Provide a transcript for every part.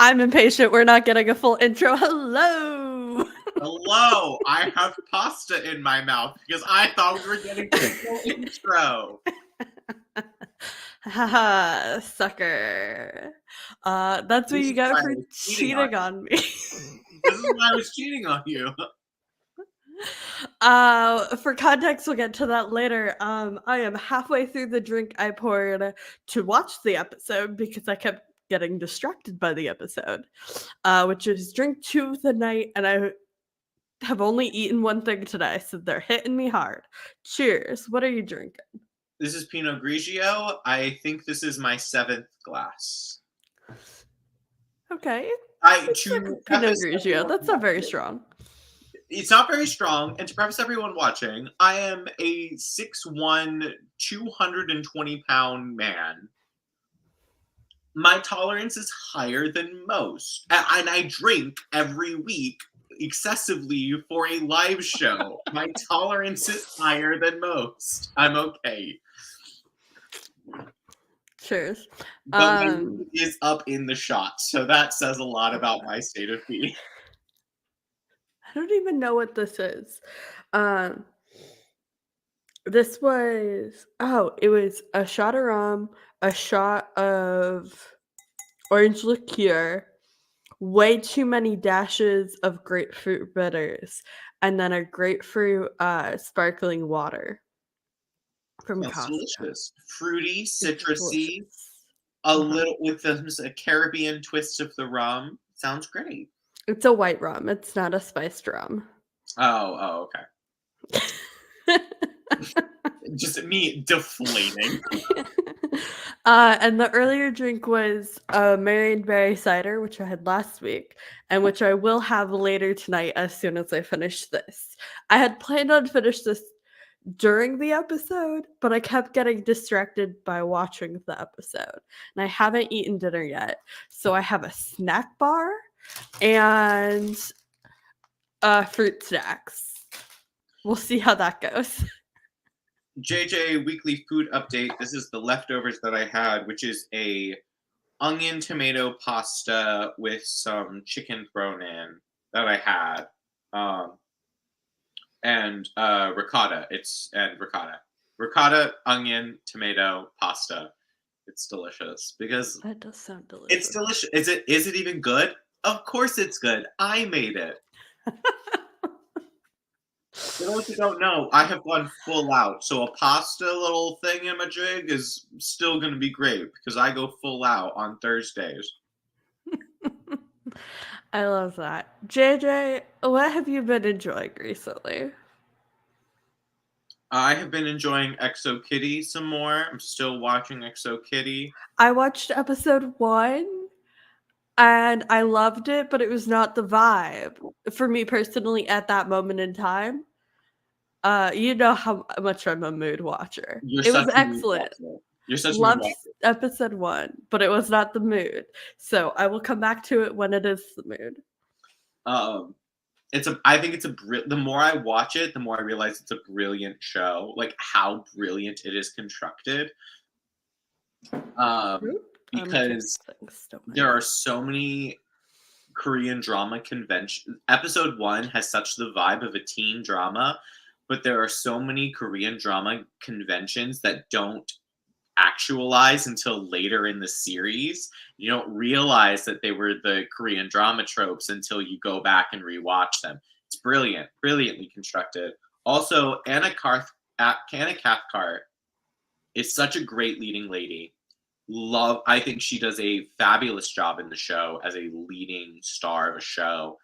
I'm impatient. We're not getting a full intro. Hello. Hello, I have pasta in my mouth because I thought we were getting the full intro. Haha, sucker. That's what This you is get why I for was cheating cheating on on me. This is why I was cheating on you. For context, we'll get to that later. I am halfway through the drink I poured to watch the episode because I kept getting distracted by the episode, which is drink 2 of the night, and I have only eaten one thing today, so they're hitting me hard. Cheers. What are you drinking? This is Pinot Grigio. I think this is my 7th glass. Okay. I It's like to Pinot preface Grigio. everyone That's not very watching- strong. It's not very strong, and to preface everyone watching, I am a 6'1", 220-pound man. My tolerance is higher than most, and I drink every week excessively for a live show. My tolerance is higher than most. I'm okay. Cheers. But my mood is up in the shot, so that says a lot about my state of being. I don't even know what this is. This was it was a shot of rum, a shot of orange liqueur, way too many dashes of grapefruit bitters, and then a grapefruit sparkling water from That's Costco. delicious. Fruity, It's citrusy, delicious. a little with a Caribbean twist of the rum. Sounds great. It's a white rum. It's not a spiced rum. Oh, okay. Just me deflating. And the earlier drink was Marion Berry cider, which I had last week, and which I will have later tonight as soon as I finish this. I had planned on finish this during the episode, but I kept getting distracted by watching the episode, and I haven't eaten dinner yet. So I have a snack bar and fruit snacks. We'll see how that goes. JJ weekly food update. This is the leftovers that I had, which is a onion tomato pasta with some chicken thrown in that I had, and ricotta. Ricotta, onion, tomato pasta. It's delicious because That does sound delicious. it's delicious. Is it even good? Of course it's good. I made it. For those who don't know, I have gone full out. So a pasta little thingamajig is still going to be great because I go full out on Thursdays. I love that. JJ, what have you been enjoying recently? I have been enjoying Exo Kitty some more. I'm still watching Exo Kitty. I watched episode 1 and I loved it, but it was not the vibe for me personally at that moment in time. You know how much I'm a mood watcher. You're It was such a mood excellent. watcher. You're such a mood Loved watcher. episode 1, but it was not the mood. So I will come back to it when it is the mood. I think it's the more I watch it, the more I realize it's a brilliant show. Like how brilliant it is constructed. Because there are so many Korean drama conventions. Episode 1 has such the vibe of a teen drama, but there are so many Korean drama conventions that don't actualize until later in the series. You don't realize that they were the Korean drama tropes until you go back and rewatch them. It's brilliant, brilliantly constructed. Also, Anna Cathcart is such a great leading lady. I think she does a fabulous job in the show as a leading star of a show.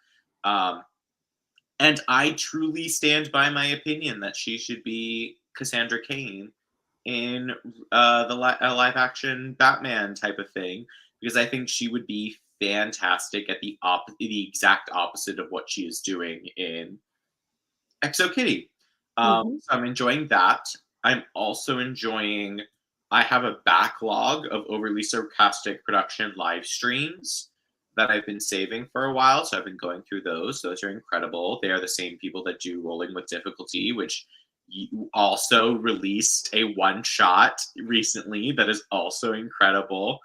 And I truly stand by my opinion that she should be Cassandra Cain in a live action Batman type of thing, because I think she would be fantastic at the exact opposite of what she is doing in Exo Kitty. So I'm enjoying that. I'm also enjoying. I have a backlog of overly sarcastic production live streams that I've been saving for a while, so I've been going through those. Those are incredible. They are the same people that do Rolling with Difficulty, which you also released a one-shot recently that is also incredible.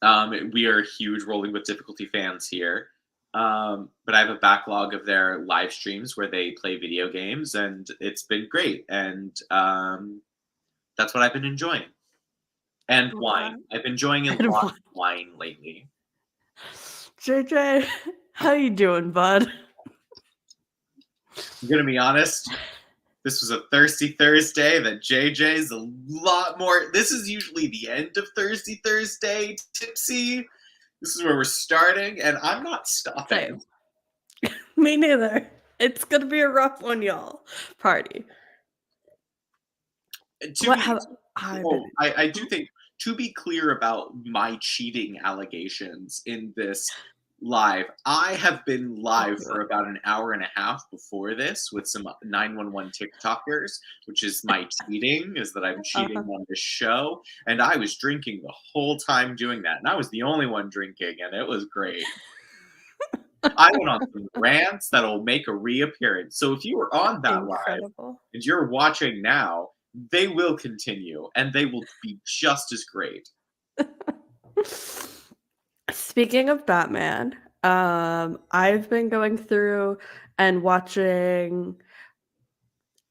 We are huge Rolling with Difficulty fans here. But I have a backlog of their live streams where they play video games, and it's been great. And that's what I've been enjoying. And wine. I've been enjoying a lot of wine lately. JJ, how you doing, bud? I'm gonna be honest. This was a thirsty Thursday. That JJ's a lot more. This is usually the end of Thirsty Thursday. Tipsy. This is where we're starting, and I'm not stopping. Same. Me neither. It's gonna be a rough one, y'all. Party. I do think, to be clear about my cheating allegations in this live, I have been live for about an hour and a half before this with some 911 TikTokers, which is my cheating, is that I'm cheating on this show. And I was drinking the whole time doing that. And I was the only one drinking, and it was great. I went on some rants that'll make a reappearance. So if you were on that live and you're watching now, they will continue, and they will be just as great. Speaking of Batman, I've been going through and watching,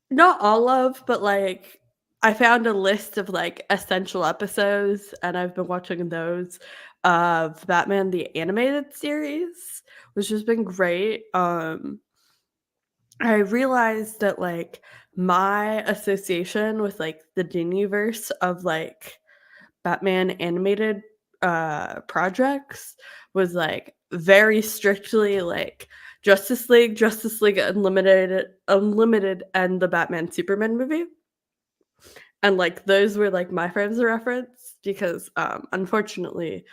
not all of, but like I found a list of like essential episodes, and I've been watching those of Batman the Animated Series, which has been great. I realized that like my association with like the Disneyverse of like Batman animated projects was like very strictly like Justice League Unlimited, and the Batman Superman movie. And like those were like my frames of reference because unfortunately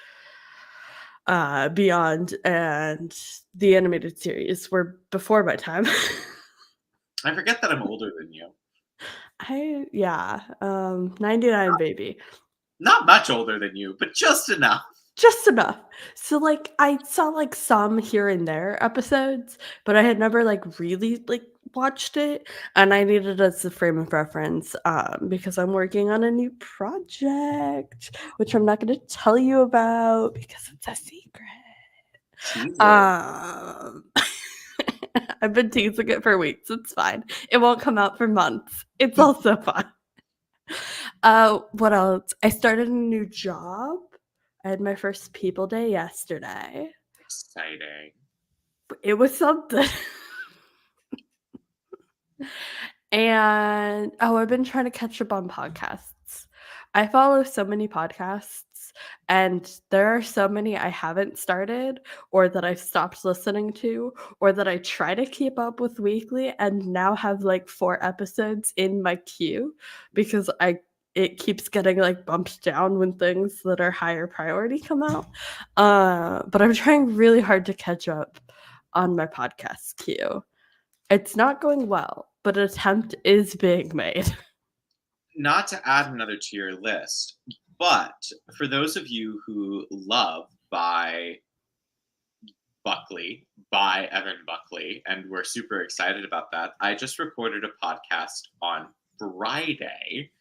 Beyond and the animated series were before my time. I forget that I'm older than you. 99 baby. Not much older than you, but just enough. Just enough. So like I saw like some here and there episodes, but I had never like really like watched it, and I needed it as a frame of reference because I'm working on a new project, which I'm not going to tell you about because it's a secret. I've been teasing it for weeks. It's fine. It won't come out for months. It's also fine. What else? I started a new job. I had my first people day yesterday. Exciting. It was something. And I've been trying to catch up on podcasts. I follow so many podcasts, and there are so many I haven't started, or that I've stopped listening to, or that I try to keep up with weekly and now have like 4 episodes in my queue because it keeps getting like bumped down when things that are higher priority come out. But I'm trying really hard to catch up on my podcast queue. It's not going well, but an attempt is being made. Not to add another to your list, but for those of you who love by Evan Buckley, and we're super excited about that, I just recorded a podcast on Friday,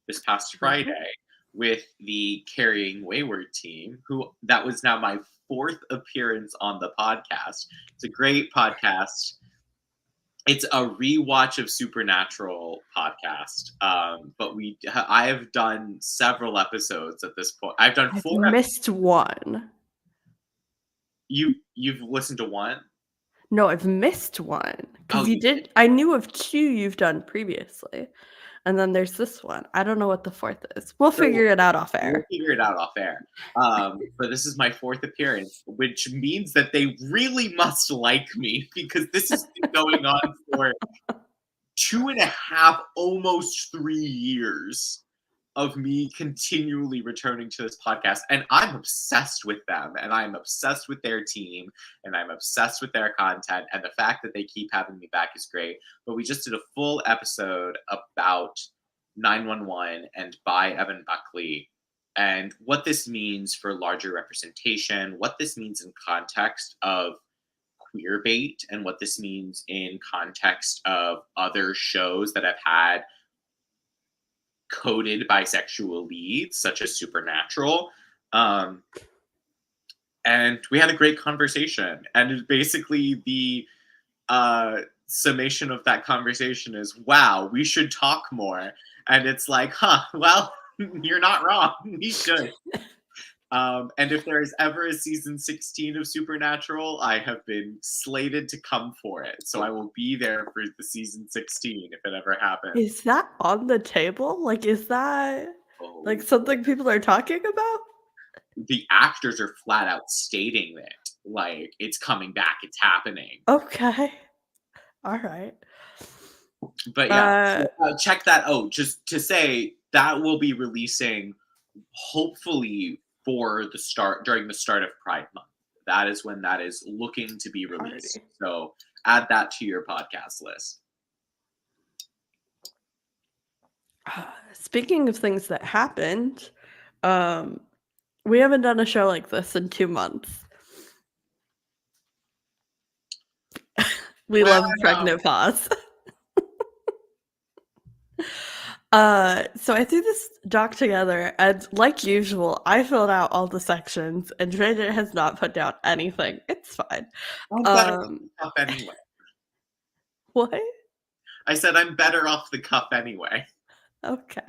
this past Friday, with the Carrying Wayward team, that was now my 4th appearance on the podcast. It's a great podcast. It's a rewatch of Supernatural podcast, but I have done several episodes at this point. I've done 4. I've missed one. You've listened to one? No, I've missed one because you did. I knew of 2 you've done previously, and then there's this one. I don't know what the 4th is. We'll figure it out off air. But this is my 4th appearance, which means that they really must like me because this has been going on for 2.5, almost 3 years of me continually returning to this podcast. And I'm obsessed with them, and I'm obsessed with their team, and I'm obsessed with their content. And the fact that they keep having me back is great. But we just did a full episode about 911 and by Evan Buckley, and what this means for larger representation, what this means in context of queer bait, and what this means in context of other shows that have had coded bisexual leads, such as Supernatural. and we had a great conversation. And basically the summation of that conversation is, wow, we should talk more. And it's like, well, you're not wrong. We should. And if there is ever a season 16 of Supernatural, I have been slated to come for it. So I will be there for the season 16 if it ever happens. Is that on the table? Like, is that like something people are talking about? The actors are flat out stating that, like, it's coming back, it's happening. Okay. All right. But yeah, check that out. Just to say that will be releasing hopefully during the start of Pride Month. That is when that is looking to be released. So add that to your podcast list. Speaking of things that happened, we haven't done a show like this in 2 months. We love pregnant pause. So I threw this doc together, and like usual, I filled out all the sections, and JJ has not put down anything. It's fine. I'm better off the cuff anyway. What? I said I'm better off the cuff anyway. Okay.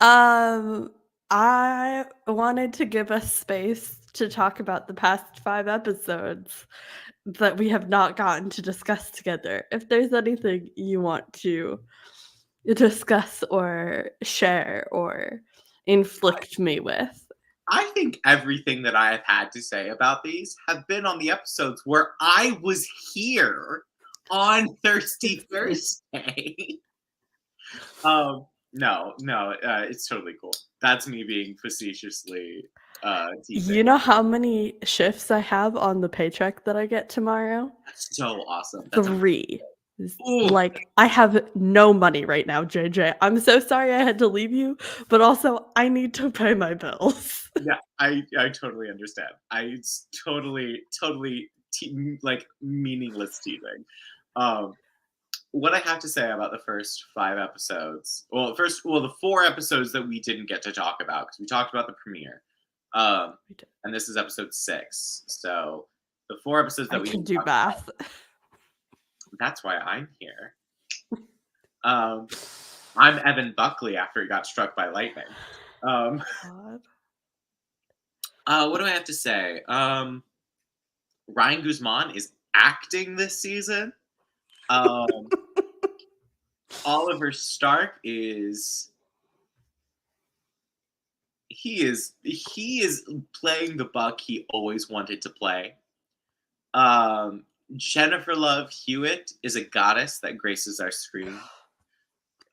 I wanted to give us space to talk about the past 5 episodes that we have not gotten to discuss together. If there's anything you want to discuss or share or inflict me with. I think everything that I have had to say about these have been on the episodes where I was here on Thirsty Thursday. No, it's totally cool. That's me being facetiously teasing. You know how many shifts I have on the paycheck that I get tomorrow? That's so awesome. That's 3. Like, I have no money right now, JJ. I'm so sorry I had to leave you, but also I need to pay my bills. Yeah, I totally understand. It's totally like meaningless teasing. What I have to say about the first 5 episodes, the 4 episodes that we didn't get to talk about, because we talked about the premiere, and this is episode 6. So the 4 episodes that we can do math. That's why I'm here. I'm Evan Buckley after he got struck by lightning. What do I have to say? Ryan Guzman is acting this season. Oliver Stark is playing the Buck he always wanted to play. Jennifer Love Hewitt is a goddess that graces our screen.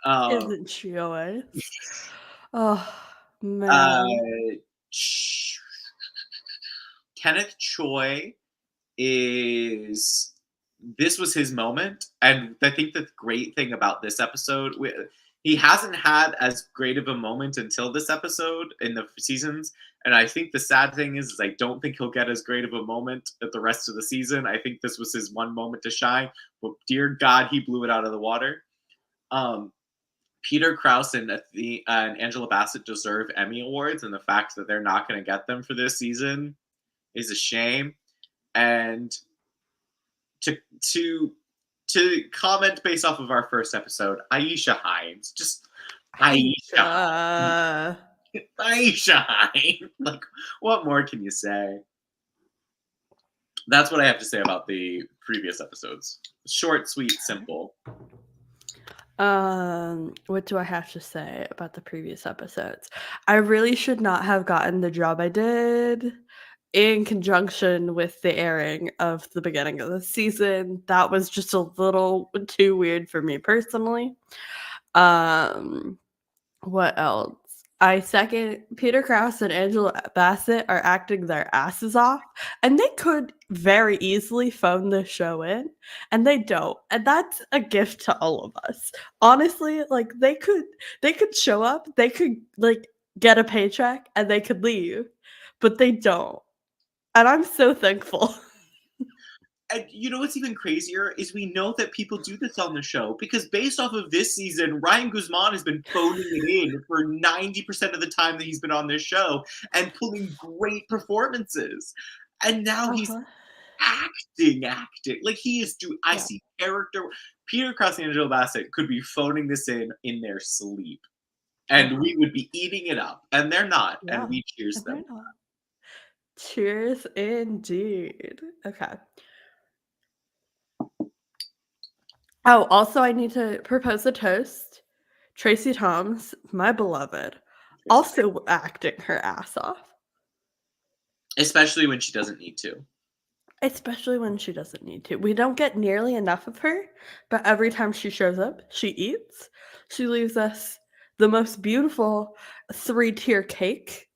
Isn't she always? Oh man. Kenneth Choi this was his moment, and I think the great thing about this episode, he hasn't had as great of a moment until this episode in the seasons, and I think the sad thing is I don't think he'll get as great of a moment at the rest of the season. I think this was his one moment to shine, but dear God, he blew it out of the water. Peter Krause and Angela Bassett deserve Emmy Awards, and the fact that they're not going to get them for this season is a shame. And to comment based off of our first episode, Aisha Hines, just Aisha Hines. Like, what more can you say? That's what I have to say about the previous episodes. Short, sweet, simple. What do I have to say about the previous episodes? I really should not have gotten the job I did in conjunction with the airing of the beginning of the season. That was just a little too weird for me personally. What else? I second Peter Krause and Angela Bassett are acting their asses off, and they could very easily phone the show in, and they don't. And that's a gift to all of us. Honestly, like they could show up, they could like get a paycheck and they could leave, but they don't. And I'm so thankful. And you know what's even crazier is we know that people do this on the show because based off of this season, Ryan Guzman has been phoning it in for 90% of the time that he's been on this show and pulling great performances. And now he's acting. Like, he is doing. I see character. Peter Cross and Angela Bassett could be phoning this in their sleep, and we would be eating it up. And they're not, and we cheers them. Cheers, indeed. Okay. Oh, also, I need to propose a toast. Tracy Thoms, my beloved, also acting her ass off. Especially when she doesn't need to. Especially when she doesn't need to. We don't get nearly enough of her, but every time she shows up, she eats. She leaves us the most beautiful 3-tier cake,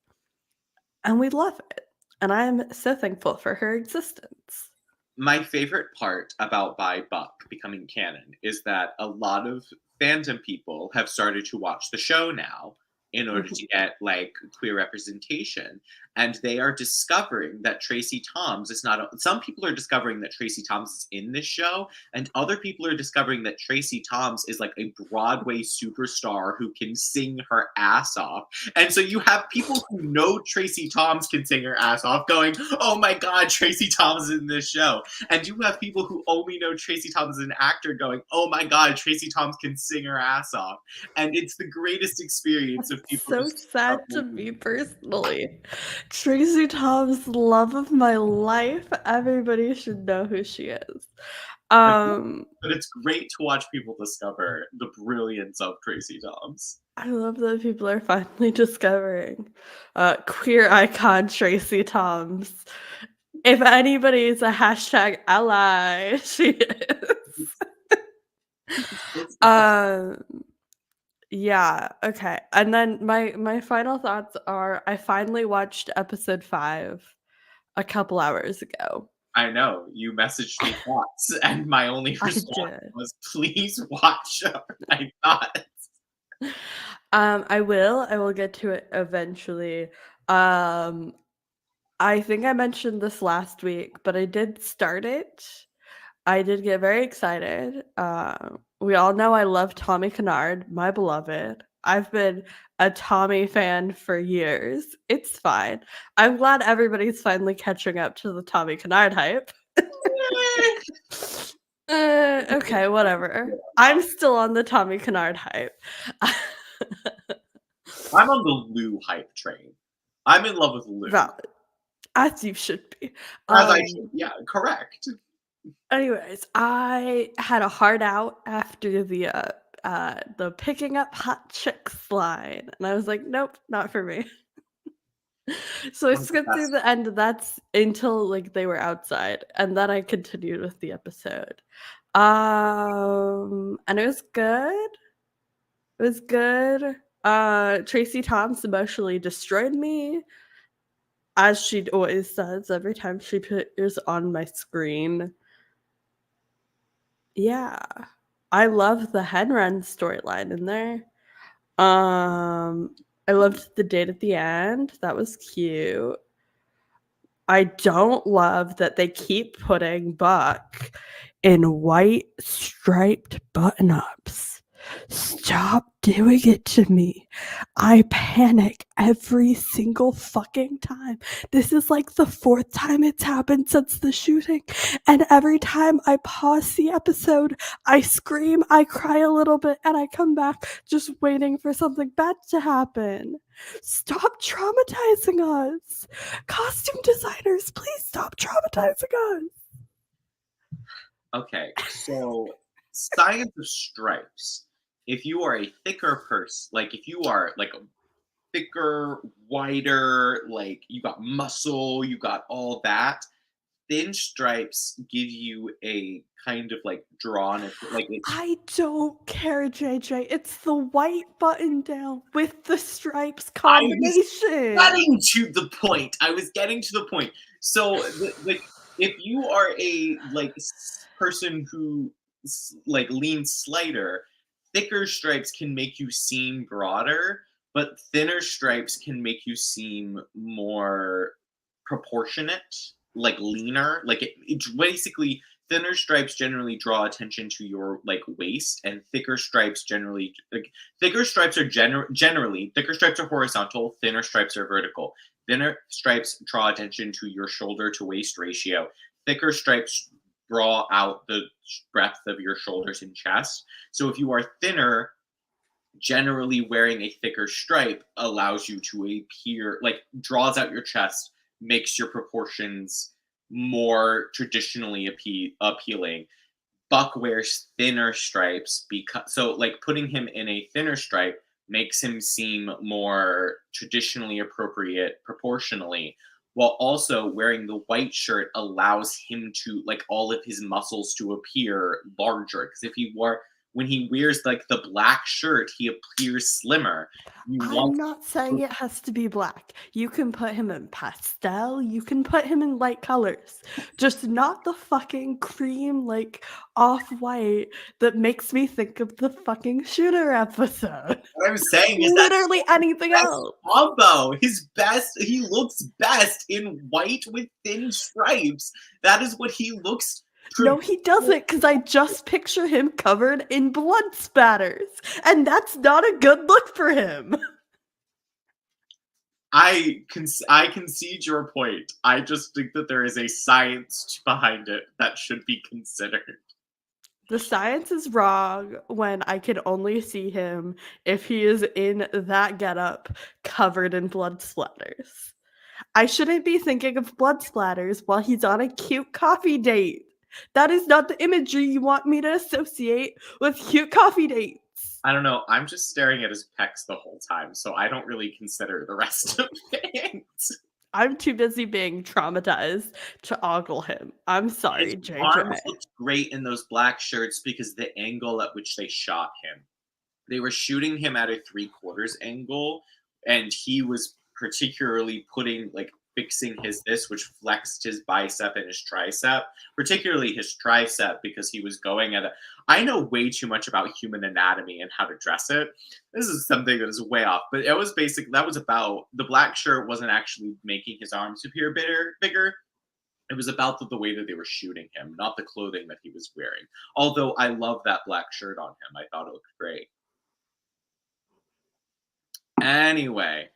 and we love it. And I'm so thankful for her existence. My favorite part about By Buck becoming canon is that a lot of fandom people have started to watch the show now in order to get, like, queer representation. And they are discovering that Tracy Thoms is not. Some people are discovering that Tracy Thoms is in this show, and other people are discovering that Tracy Thoms is like a Broadway superstar who can sing her ass off. And so you have people who know Tracy Thoms can sing her ass off going, oh my God, Tracy Thoms is in this show. And you have people who only know Tracy Thoms as an actor going, oh my God, Tracy Thoms can sing her ass off. And it's the greatest experience of people. So sad to me personally. Tracy Thoms, love of my life. Everybody should know who she is. But it's great to watch people discover the brilliance of Tracy Thoms. I love that people are finally discovering queer icon Tracy Thoms. If anybody is a hashtag ally, she is. Yeah, okay. And then my final thoughts are I finally watched episode 5 a couple hours ago. I know. You messaged me thoughts, and my only response was, please watch my thoughts. I will get to it eventually. I think I mentioned this last week, but I did start it. I did get very excited. We all know I love Tommy Kennard, my beloved. I've been a Tommy fan for years. It's fine. I'm glad everybody's finally catching up to the Tommy Kennard hype. Okay, whatever. I'm still on the Tommy Kennard hype. I'm on the Lou hype train. I'm in love with Lou. Valid. As you should be. As I should. Yeah, correct. Anyways, I had a heart out after the picking up hot chicks line, and I was like, nope, not for me. So I skipped through the end. That's until like they were outside, and then I continued with the episode. And it was good. It was good. Tracy Thoms emotionally destroyed me, as she always does every time she appears on my screen. Yeah. I love the Henren storyline in there. I loved the date at the end. That was cute. I don't love that they keep putting Buck in white striped button-ups. Stop doing it to me. I panic every single fucking time. This is like the 4th time it's happened since the shooting. And every time I pause the episode, I scream, I cry a little bit, and I come back just waiting for something bad to happen. Stop traumatizing us. Costume designers, please stop traumatizing us. Okay, so Science of Stripes. If you are a thicker person, like if you are like a thicker, wider, like you got muscle, you got all that, thin stripes give you a kind of like drawn, like it's. I don't care, JJ. It's the white button down with the stripes combination. I was getting to the point. So, like, if you are a like person who like leans slighter, thicker stripes can make you seem broader, but thinner stripes can make you seem more proportionate, like leaner. Like it basically, thinner stripes generally draw attention to your like waist, and thicker stripes generally thicker stripes are generally thicker stripes are horizontal, thinner stripes are vertical. Thinner stripes draw attention to your shoulder to waist ratio. Thicker stripes draw out the breadth of your shoulders and chest. So if you are thinner, generally wearing a thicker stripe allows you to appear, like, draws out your chest, makes your proportions more traditionally appealing. Buck wears thinner stripes because, so like putting him in a thinner stripe makes him seem more traditionally appropriate proportionally, while also wearing the white shirt allows him to, like, all of his muscles to appear larger, because if he wore, when he wears like the black shirt, he appears slimmer. You I'm want not saying it has to be black. You can put him in pastel, you can put him in light colors. Just not the fucking cream, like, off-white that makes me think of the fucking Shooter episode. what I'm saying is that Literally anything best else. combo. He looks best in white with thin stripes. That is what he looks. No, he doesn't, because I just picture him covered in blood spatters, and that's not a good look for him. I concede your point. I just think that there is a science behind it that should be considered. The science is wrong when I can only see him if he is in that getup covered in blood splatters. I shouldn't be thinking of blood splatters while he's on a cute coffee date. That is not the imagery you want me to associate with cute coffee dates. I don't know. I'm just staring at his pecs the whole time, so I don't really consider the rest of it. I'm too busy being traumatized to ogle him. I'm sorry, His JJ. arms looked great in those black shirts because the angle at which they shot him. They were shooting him at a 3/4 angle, and he was particularly fixing this, which flexed his bicep and his tricep, particularly his tricep, because he was going at I know way too much about human anatomy and how to dress it. This is something that is way off, but it was that was about, the black shirt wasn't actually making his arms appear bigger. It was about the way that they were shooting him, not the clothing that he was wearing. Although I love that black shirt on him. I thought it looked great. Anyway,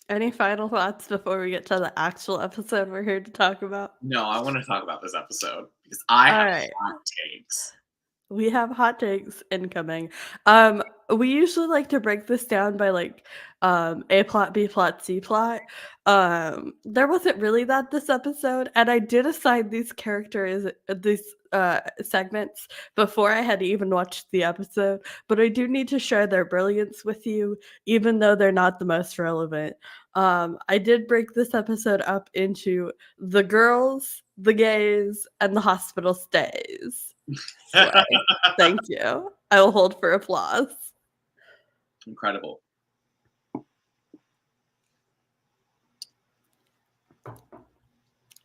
any final thoughts before we get to the actual episode we're here to talk about? no, I want to talk about this episode because I have Alright. hot takes. We have hot takes incoming. We usually like to break this down by, like, A plot, B plot, C plot. There wasn't really that this episode, and I did assign these characters these segments before I had even watched the episode, but I do need to share their brilliance with you, even though they're not the most relevant. I did break this episode up into the girls, the gays, and the hospital stays. Slay. Thank you. I will hold for applause. Incredible.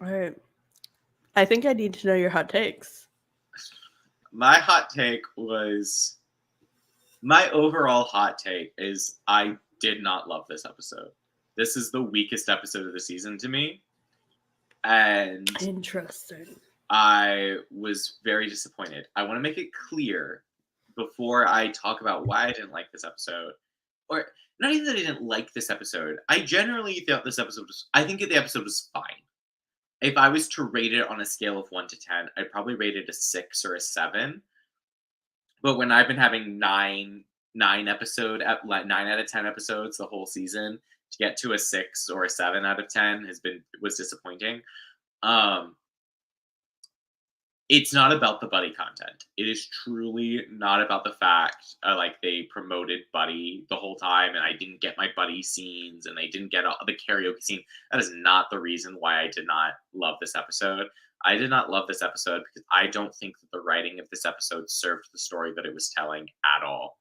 All right. I think I need to know your hot takes. My overall hot take is I did not love this episode. This is the weakest episode of the season to me. And interesting. I was very disappointed. I want to make it clear before I talk about why I didn't like this episode, or not even that I didn't like this episode. I generally thought I think the episode was fine. If I was to rate it on a scale of 1 to 10, I'd probably rate it a 6 or a 7. But when I've been having 9 out of 10 episodes the whole season, to get to a 6 or a 7 out of 10 was disappointing. It's not about the Buddy content. It is truly not about the fact they promoted Buddy the whole time, and I didn't get my Buddy scenes, and they didn't get the karaoke scene. That is not the reason why I did not love this episode. I did not love this episode because I don't think that the writing of this episode served the story that it was telling at all.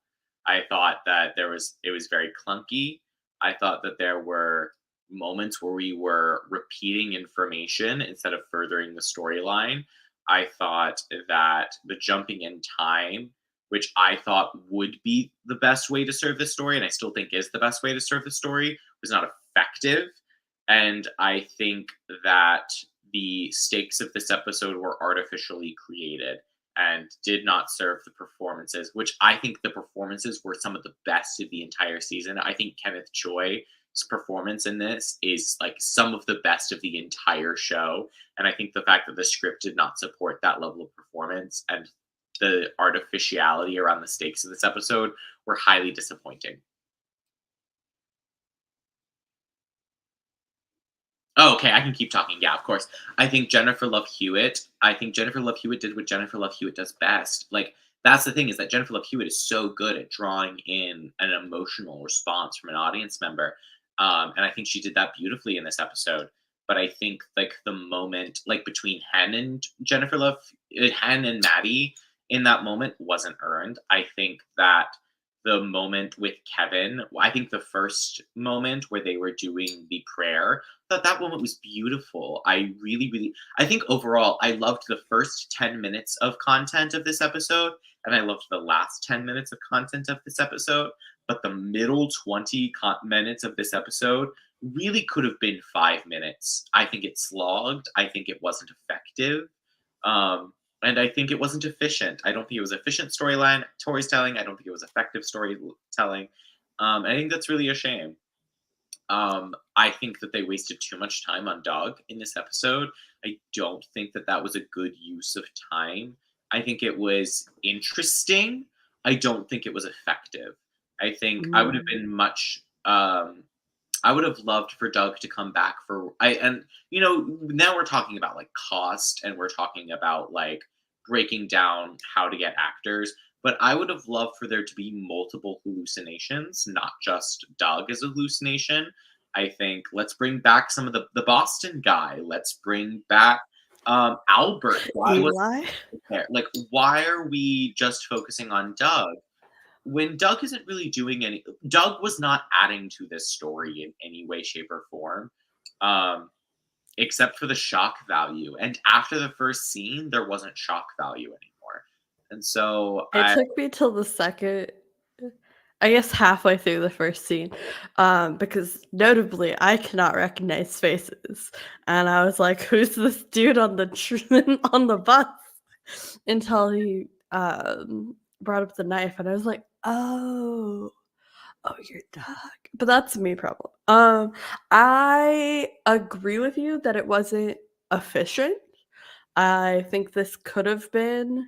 I thought that it was very clunky. I thought that there were moments where we were repeating information instead of furthering the storyline. I thought that the jumping in time, which I thought would be the best way to serve this story, and I still think is the best way to serve the story, was not effective. And I think that the stakes of this episode were artificially created and did not serve the performances, which I think the performances were some of the best of the entire season. I think Kenneth Choi performance in this is like some of the best of the entire show. And I think the fact that the script did not support that level of performance and the artificiality around the stakes of this episode were highly disappointing. Oh, okay, I can keep talking. Yeah, of course. I think Jennifer Love Hewitt. I think Jennifer Love Hewitt did what Jennifer Love Hewitt does best. Like that's the thing is that Jennifer Love Hewitt is so good at drawing in an emotional response from an audience member, and I think she did that beautifully in this episode. But I think like the moment like between Hen and Maddie in that moment wasn't earned. I think that the moment with Kevin, I think the first moment where they were doing the prayer, that moment was beautiful. I really, really, I think overall, I loved the first 10 minutes of content of this episode, and I loved the last 10 minutes of content of this episode. But the middle 20 minutes of this episode really could have been 5 minutes. I think it slogged. I think it wasn't effective. And I think it wasn't efficient. I don't think it was efficient storytelling. I don't think it was effective storytelling. I think that's really a shame. I think that they wasted too much time on Doug in this episode. I don't think that that was a good use of time. I think it was interesting. I don't think it was effective. I think I would have been much. I would have loved for Doug to come back and now we're talking about like cost and we're talking about like breaking down how to get actors. But I would have loved for there to be multiple hallucinations, not just Doug as a hallucination. I think let's bring back some of the Boston guy. Let's bring back Albert. Eli? Like, why are we just focusing on Doug? When Doug isn't really doing Doug was not adding to this story in any way, shape, or form, except for the shock value. And after the first scene, there wasn't shock value anymore. And so it took me till the second, I guess halfway through the first scene, because notably I cannot recognize faces, and I was like, "Who's this dude on the on the bus?" Until he brought up the knife, and I was like, "Oh, you're Doug." But that's a me problem. I agree with you that it wasn't efficient. I think this could have been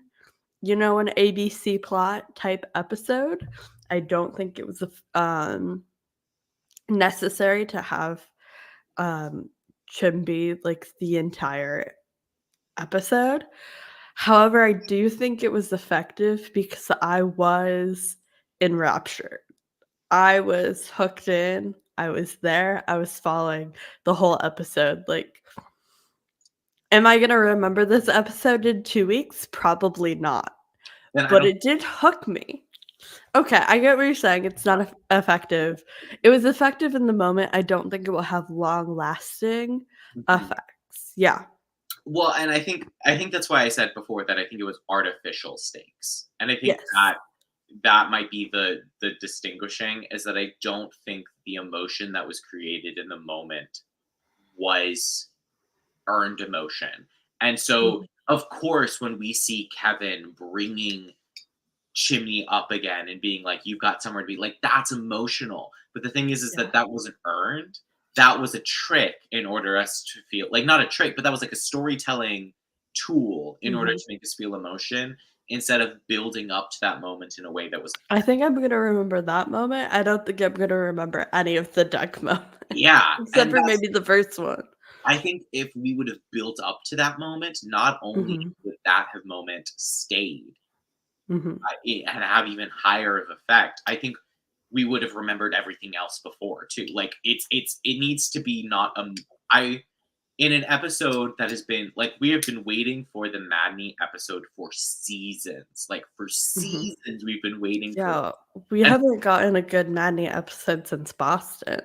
an ABC plot type episode. I don't think it was necessary to have Chim be like the entire episode. However, I do think it was effective because I was enraptured. I was hooked in. I was there. I was following the whole episode. Like, am I going to remember this episode in 2 weeks? Probably not. But it did hook me. Okay, I get what you're saying. It's not effective. It was effective in the moment. I don't think it will have long-lasting effects. Yeah. Well, and I think that's why I said before that I think it was artificial stakes. And I think Yes. that might be the distinguishing is that I don't think the emotion that was created in the moment was earned emotion. And so, of course, when we see Kevin bringing Chimney up again and being like, "You've got somewhere to be," like that's emotional. But the thing is that wasn't earned. That was a trick in order us to feel like not a trick, but that was like a storytelling tool in order to make us feel emotion instead of building up to that moment in a way that was. I think I'm gonna remember that moment. I don't think I'm gonna remember any of the Doug moments. Yeah, Except for maybe the first one. I think if we would have built up to that moment, not only would that have moment stayed and have even higher of effect, I think we would have remembered everything else before too. Like it needs to be not in an episode that has been like we have been waiting for the Madney episode for seasons. Like for seasons we've been waiting for. We haven't gotten a good Madney episode since Boston.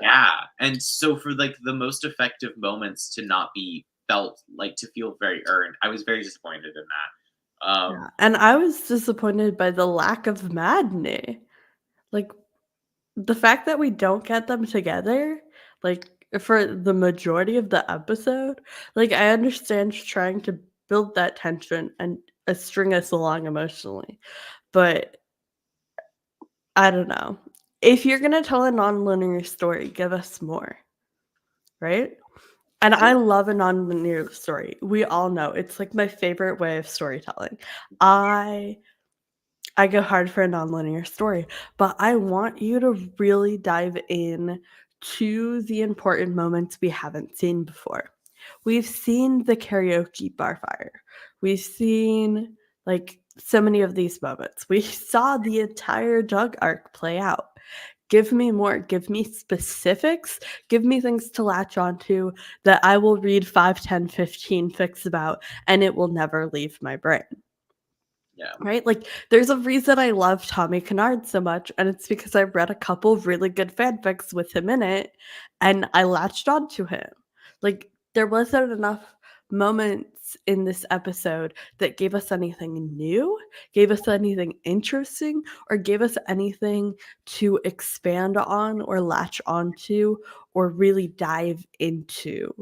Yeah. And so for like the most effective moments to not be felt like to feel very earned, I was very disappointed in that. And I was disappointed by the lack of Madney. Like the fact that we don't get them together, like for the majority of the episode, like I understand trying to build that tension and string us along emotionally, but I don't know. if you're gonna tell a nonlinear story, give us more, right? And I love a nonlinear story. We all know it's like my favorite way of storytelling. I go hard for a nonlinear story, but I want you to really dive in to the important moments we haven't seen before. We've seen the karaoke bar fire. We've seen like so many of these moments. We saw the entire Doug arc play out. Give me more. Give me specifics. Give me things to latch onto that I will read 5, 10, 15 fics about and it will never leave my brain. Yeah. Right? Like, there's a reason I love Tommy Kennard so much, and it's because I've read a couple of really good fanfics with him in it, and I latched onto him. Like, there wasn't enough moments in this episode that gave us anything new, gave us anything interesting, or gave us anything to expand on or latch onto or really dive into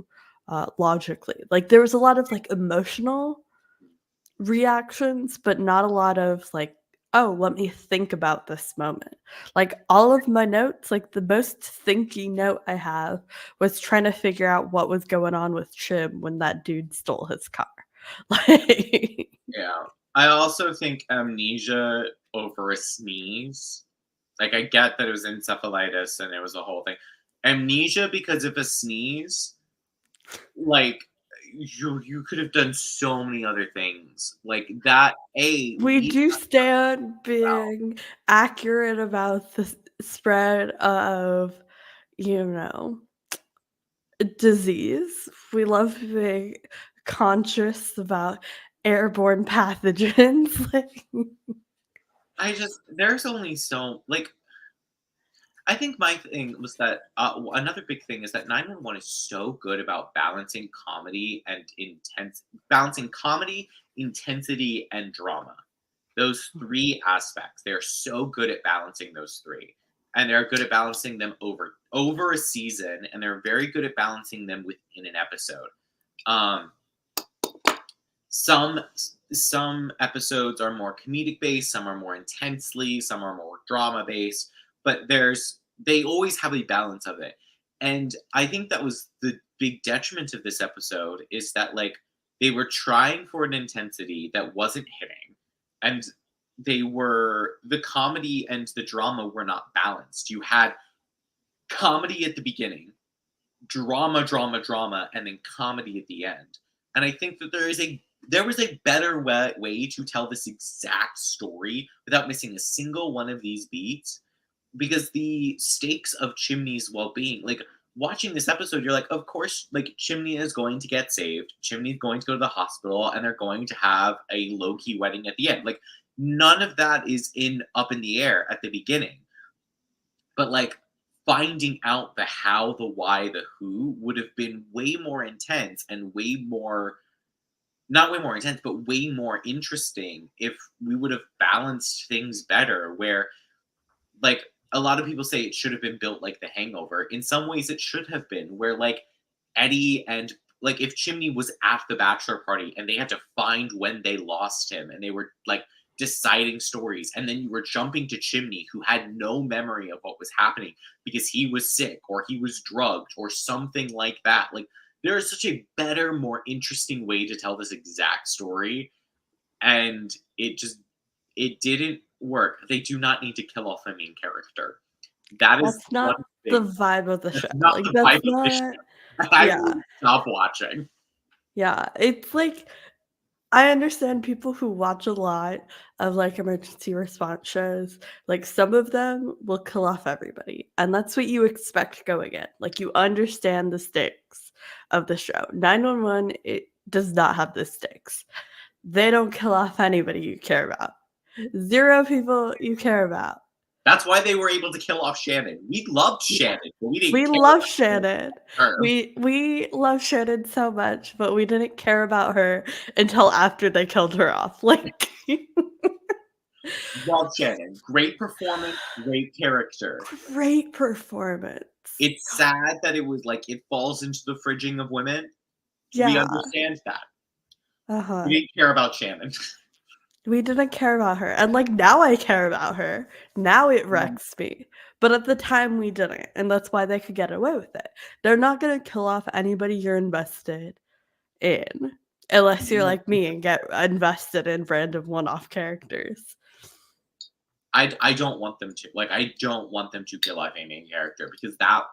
logically. Like, there was a lot of like emotional reactions, but not a lot of like, "Oh, let me think about this moment." Like, all of my notes, like, the most thinky note I have was trying to figure out what was going on with Chim when that dude stole his car. Like Yeah. I also think amnesia over a sneeze. Like, I get that it was encephalitis and it was a whole thing. Amnesia because of a sneeze, like, you could have done so many other things. Like, that we we do stand wow. being accurate about the spread of, you know, disease. We love being conscious about airborne pathogens. Like, There's only so, like, I think my thing was that another big thing is that 911 is so good about balancing comedy, intensity, and drama. Those three aspects, they're so good at balancing those three, and they're good at balancing them over a season, and they're very good at balancing them within an episode. Um, some some episodes are more comedic based, some are more intensely, some are more drama based, but they always have a balance of it. And I think that was the big detriment of this episode, is that, like, they were trying for an intensity that wasn't hitting, and the comedy and the drama were not balanced. You had comedy at the beginning, drama, and then comedy at the end. And I think that there was a better way to tell this exact story without missing a single one of these beats, because the stakes of Chimney's well-being, like, watching this episode, you're like, of course, like, Chimney is going to get saved, Chimney's going to go to the hospital, and they're going to have a low-key wedding at the end. Like, none of that is up in the air at the beginning. But, like, finding out the how, the why, the who would have been way more intense and way more, not way more intense, but way more interesting if we would have balanced things better. Where, like, a lot of people say it should have been built like The Hangover. In some ways, it should have been, where, like, Eddie and, like, if Chimney was at the bachelor party and they had to find when they lost him and they were, like, deciding stories, and then you were jumping to Chimney, who had no memory of what was happening because he was sick or he was drugged or something like that. Like, there is such a better, more interesting way to tell this exact story, and it didn't work. They do not need to kill off a main character. That is that's not one the thing. vibe of the show. That's not Like, the that's vibe of the not show. I yeah, will stop watching. yeah. It's like I understand people who watch a lot of, like, emergency response shows, like, some of them will kill off everybody, and that's what you expect going in. Like, you understand the stakes of the show. 911, it does not have the stakes. They don't kill off anybody you care about. 0 people you care about. That's why they were able to kill off Shannon. We loved Shannon, but we didn't We care love about Shannon. her. We love Shannon so much, but we didn't care about her until after they killed her off. Like Love Shannon. Great performance, great character. great performance. It's sad that it was like it falls into the fridging of women. We Yeah. understand that. We Uh-huh. didn't care about Shannon. We didn't care about her, and, like, now I care about her. Now it wrecks me, but at the time we didn't, and that's why they could get away with it. They're not gonna kill off anybody you're invested in, unless you're like me and get invested in random one-off characters. I don't want them to. Like, I don't want them to kill off a main character because that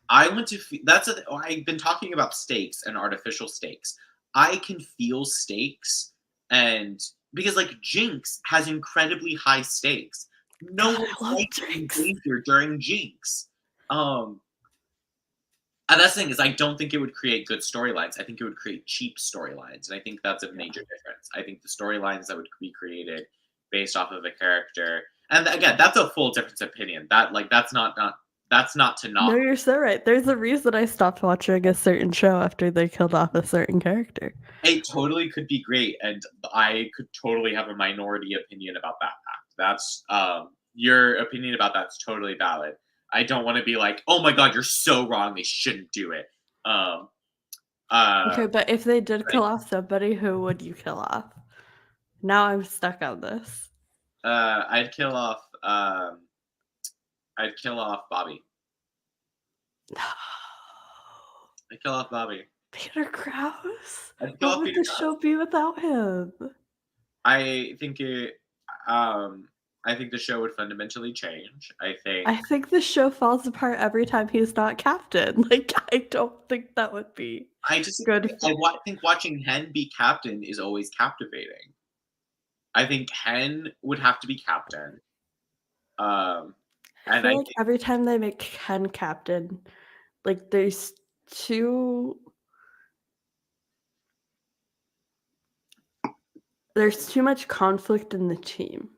I want to that's I've been talking about stakes and artificial stakes. I can feel stakes and because like Jinx has incredibly high stakes. No God, one's I love life is in Jinx. danger during Jinx. And that's the thing is I don't think it would create good storylines. I think it would create cheap storylines. And I think that's a major difference. I think the storylines that would be created based off of a character and again, that's a full different opinion. That's not to No, knock. you're so right. There's a reason I stopped watching a certain show after they killed off a certain character. It totally could be great, and I could totally have a minority opinion about that fact. That's your opinion about that's totally valid. I don't want to be like, oh my god, you're so wrong. They shouldn't do it. Um, Okay, but if they did right. kill off somebody, who would you kill off? Now I'm stuck on this. I'd kill off. I'd kill off Bobby. No. I'd kill off Bobby. Peter Krause? I'd kill What off would Peter the Krause. show be without him? I think it. I think the show would fundamentally change. I think the show falls apart every time he's not captain. Like, I don't think that would be I just good. I think watching Hen be captain is always captivating. I think Hen would have to be captain. I And feel I like think every time they make Ken captain, like too there's too much conflict in the team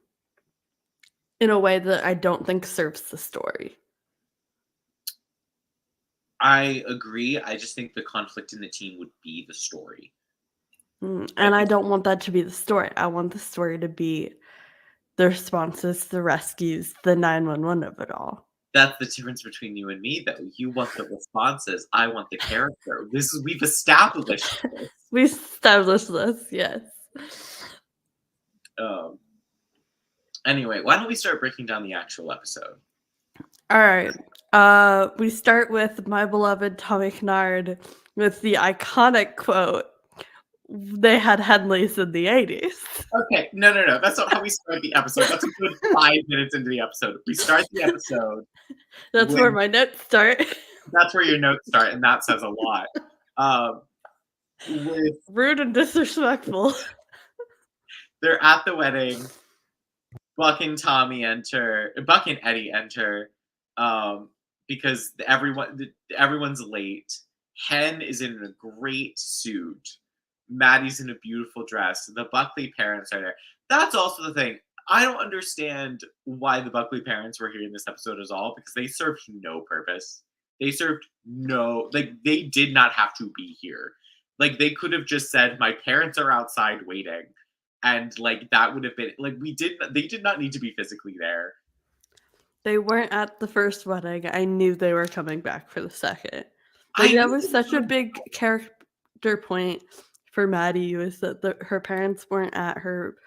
in a way that I don't think serves the story. I agree. I just think the conflict in the team would be the story. And I don't want that to be the story. I want the story to be the responses, the rescues, the 911 of it all. That's the difference between you and me, though. You want the responses. I want the character. We've established this. We established this, yes. Anyway, why don't we start breaking down the actual episode? All right. We start with my beloved Tommy Kennard with the iconic quote, "They had Henleys in the 80s." Okay, no. That's not how we start the episode. That's a good 5 minutes into the episode. We start the episode. That's where my notes start. That's where your notes start, and that says a lot. With Rude and disrespectful. They're at the wedding. Buck and Eddie enter because everyone's late. Hen is in a great suit. Maddie's in a beautiful dress. The Buckley parents are there. That's also the thing. I don't understand why the Buckley parents were here in this episode at all because they served no purpose. They did not have to be here. Like, they could have just said, my parents are outside waiting. And, like, that would have been, like, they did not need to be physically there. They weren't at the first wedding. I knew they were coming back for the second. Like, that was such a big character point for Maddie, was that her parents weren't at her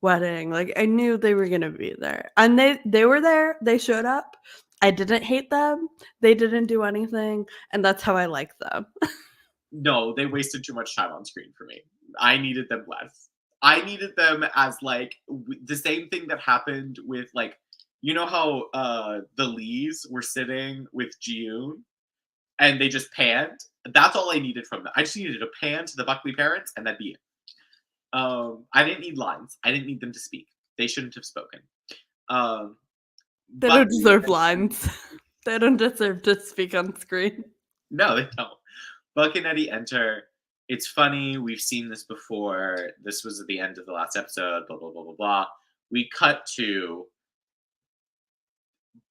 wedding. Like, I knew they were going to be there. And they were there. They showed up. I didn't hate them. They didn't do anything. And that's how I like them. No, they wasted too much time on screen for me. I needed them less. I needed them as, like, the same thing that happened with, like, you know how the Lees were sitting with Ji-yoon and they just panned? That's all I needed from them. I just needed a pan to the Buckley parents and that'd be it. I didn't need lines. I didn't need them to speak. They shouldn't have spoken. They don't deserve lines. They don't deserve to speak on screen. No, they don't. Buck and Eddie enter. It's funny. We've seen this before. This was at the end of the last episode. Blah, blah, blah, blah, blah. We cut to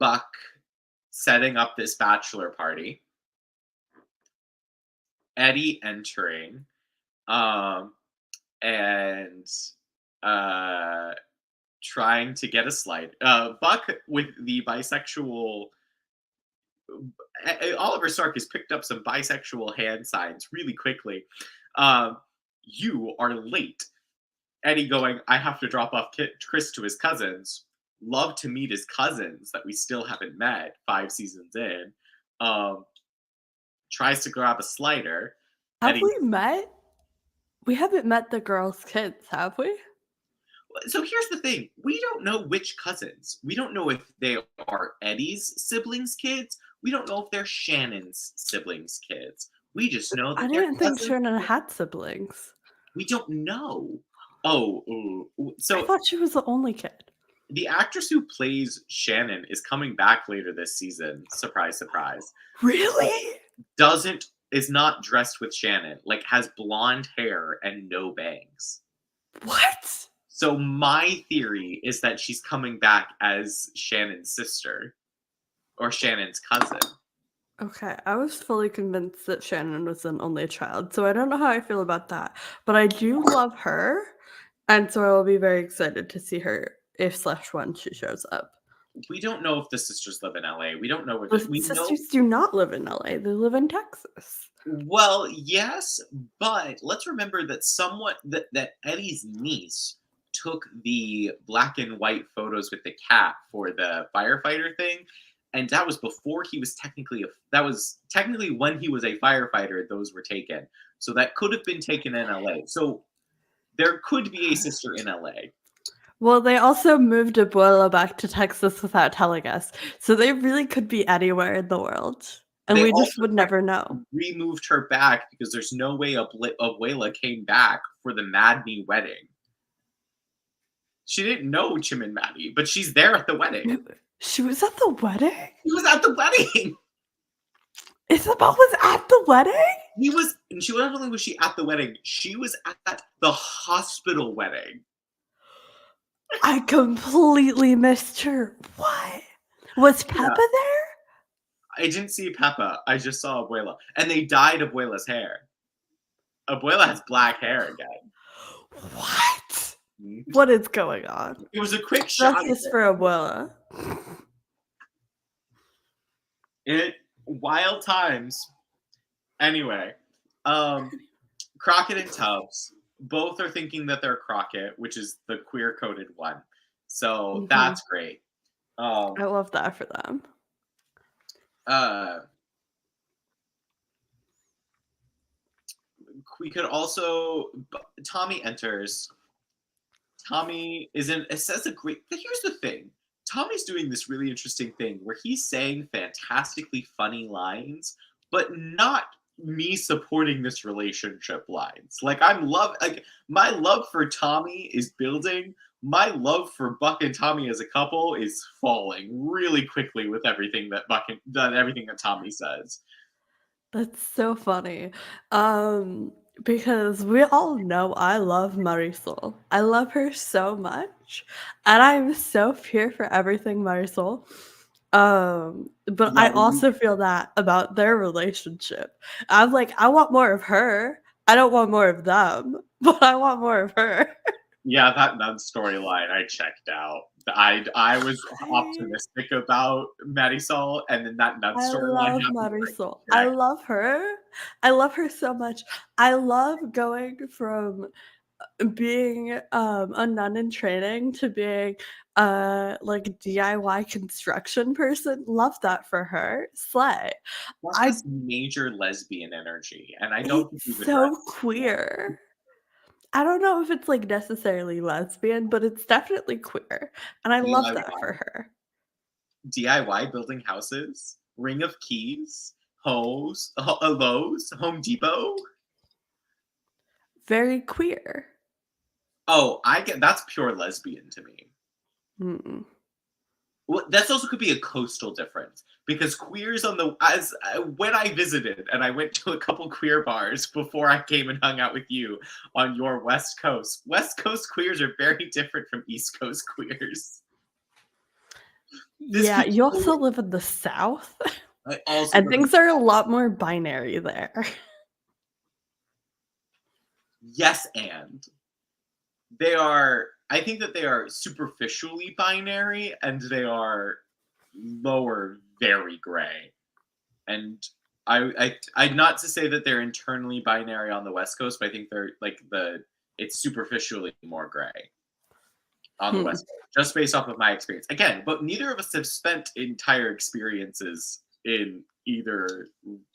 Buck setting up this bachelor party. Eddie entering. And trying to get a slide. Buck with the bisexual. Oliver Stark has picked up some bisexual hand signs really quickly. You are late. Eddie going, I have to drop off Chris to his cousins. Love to meet his cousins that we still haven't met 5 seasons in. Tries to grab a slider. Have Eddie. we met? We haven't met the girls' kids, have we? So here's the thing. We don't know which cousins. We don't know if they are Eddie's siblings' kids. We don't know if they're Shannon's siblings' kids. We just know that I they're didn't think cousins. Shannon had siblings. We don't know. Oh, so I thought she was the only kid. the actress who plays Shannon is coming back later this season. Surprise, surprise. Really? Is not dressed with Shannon. Like, has blonde hair and no bangs. What? So my theory is that she's coming back as Shannon's sister or Shannon's cousin. Okay, I was fully convinced that Shannon was an only child, so I don't know how I feel about that. But I do love her, and so I will be very excited to see her if/when she shows up. We don't know if the sisters live in LA. We don't know where The sisters do not live in LA. They live in Texas. Well, yes, but let's remember that that Eddie's niece took the black and white photos with the cat for the firefighter thing, and that was before he was technically when he was a firefighter. Those were taken, so that could have been taken in LA. So there could be a sister in LA. Well, they also moved Abuela back to Texas without telling us, so they really could be anywhere in the world, and we just would never know. Removed her back because there's no way Abuela came back for the Madney wedding. She didn't know Jim and Maddie, but she's there at the wedding. She was at the wedding? She was at the wedding! Isabel was at the wedding? Not only was she at the wedding, she was at the hospital wedding. I completely missed her. What? Was Peppa there? I didn't see Peppa. I just saw Abuela. And they dyed Abuela's hair. Abuela has black hair again. What? What is going on? It was a quick shot. Justice for Abuela. Wild times. Anyway, Crockett and Tubbs both are thinking that they're Crockett, which is the queer-coded one. So that's great. I love that for them. We could also. Tommy enters. Tommy is in. It says a great. But here's the thing. Tommy's doing this really interesting thing where he's saying fantastically funny lines, but not me supporting this relationship lines. Like my love for Tommy is building. My love for Buck and Tommy as a couple is falling really quickly with everything that everything that Tommy says. That's so funny. Because we all know I love Marisol. I love her so much. And I'm so here for everything Marisol. But I also feel that about their relationship. I'm like, I want more of her. I don't want more of them, but I want more of her. Yeah, that nun storyline, I checked out. I was optimistic about Marisol, and then that nun storyline happened. I love Marisol. I love her. I love her so much. I love going from being a nun in training to being like DIY construction person. Love that for her. Slay. That's major lesbian energy, and I don't think it's so queer. I don't know if it's like necessarily lesbian, but it's definitely queer. And I love that for her. DIY building houses, Ring of Keys, Lowe's, Home Depot. Very queer. Oh, that's pure lesbian to me. Mm-mm. Well, that also could be a coastal difference because queers when I visited and I went to a couple queer bars before I came and hung out with you on your West Coast. West Coast queers are very different from East Coast queers. Yeah, you also live in the South, and things are a lot more binary there. Yes, and they are. I think that they are superficially binary, and they are lower, very gray. And I'd not to say that they're internally binary on the West Coast, but I think they're like the it's superficially more gray on the West Coast, just based off of my experience. Again, but neither of us have spent entire experiences in either.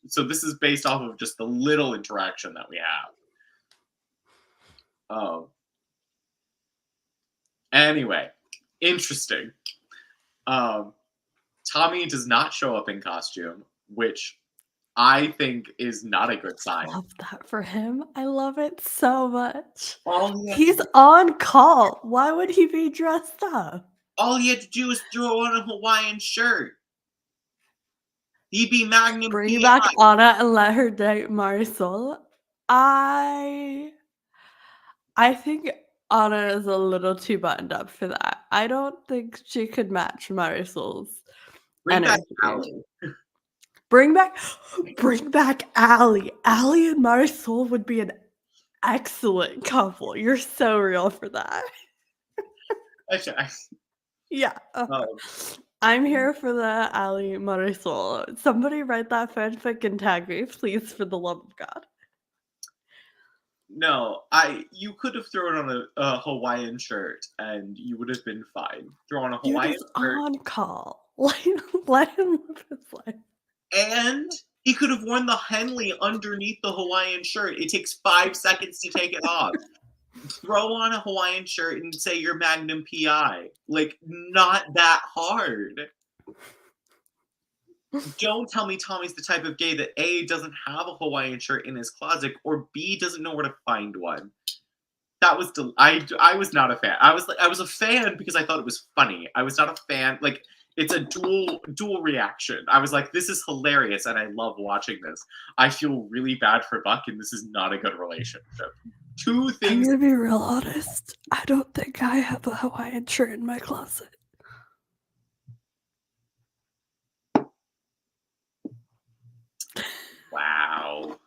So this is based off of just the little interaction that we have. Oh. Anyway, interesting. Tommy does not show up in costume, which I think is not a good sign. I love that for him. I love it so much. All He's on call. Why would he be dressed up? All he had to do was throw on a Hawaiian shirt. He'd be Magnum Bring PI. back Anna and let her date Marisol. I think Anna is a little too buttoned up for that. I don't think she could match Marisol's Bring back energy. Allie. Bring back Allie. Allie and Marisol would be an excellent couple. You're so real for that. Okay. Yeah. I'm here for the Allie Marisol. Somebody write that fanfic and tag me, please, for the love of God. No, you could have thrown on a Hawaiian shirt and you would have been fine. Throw on a Hawaiian Dude is shirt. on call. Let him live his life. And he could have worn the Henley underneath the Hawaiian shirt. It takes 5 seconds to take it off. Throw on a Hawaiian shirt and say you're Magnum PI. Like, not that hard. Don't tell me Tommy's the type of gay that A, doesn't have a Hawaiian shirt in his closet, or B, doesn't know where to find one. That was I was not a fan. I was a fan because I thought it was funny. I was not a fan. Like, it's a dual reaction. I was like, this is hilarious, and I love watching this. I feel really bad for Buck, and this is not a good relationship. 2 things. I'm gonna be real honest. I don't think I have a Hawaiian shirt in my closet. Wow.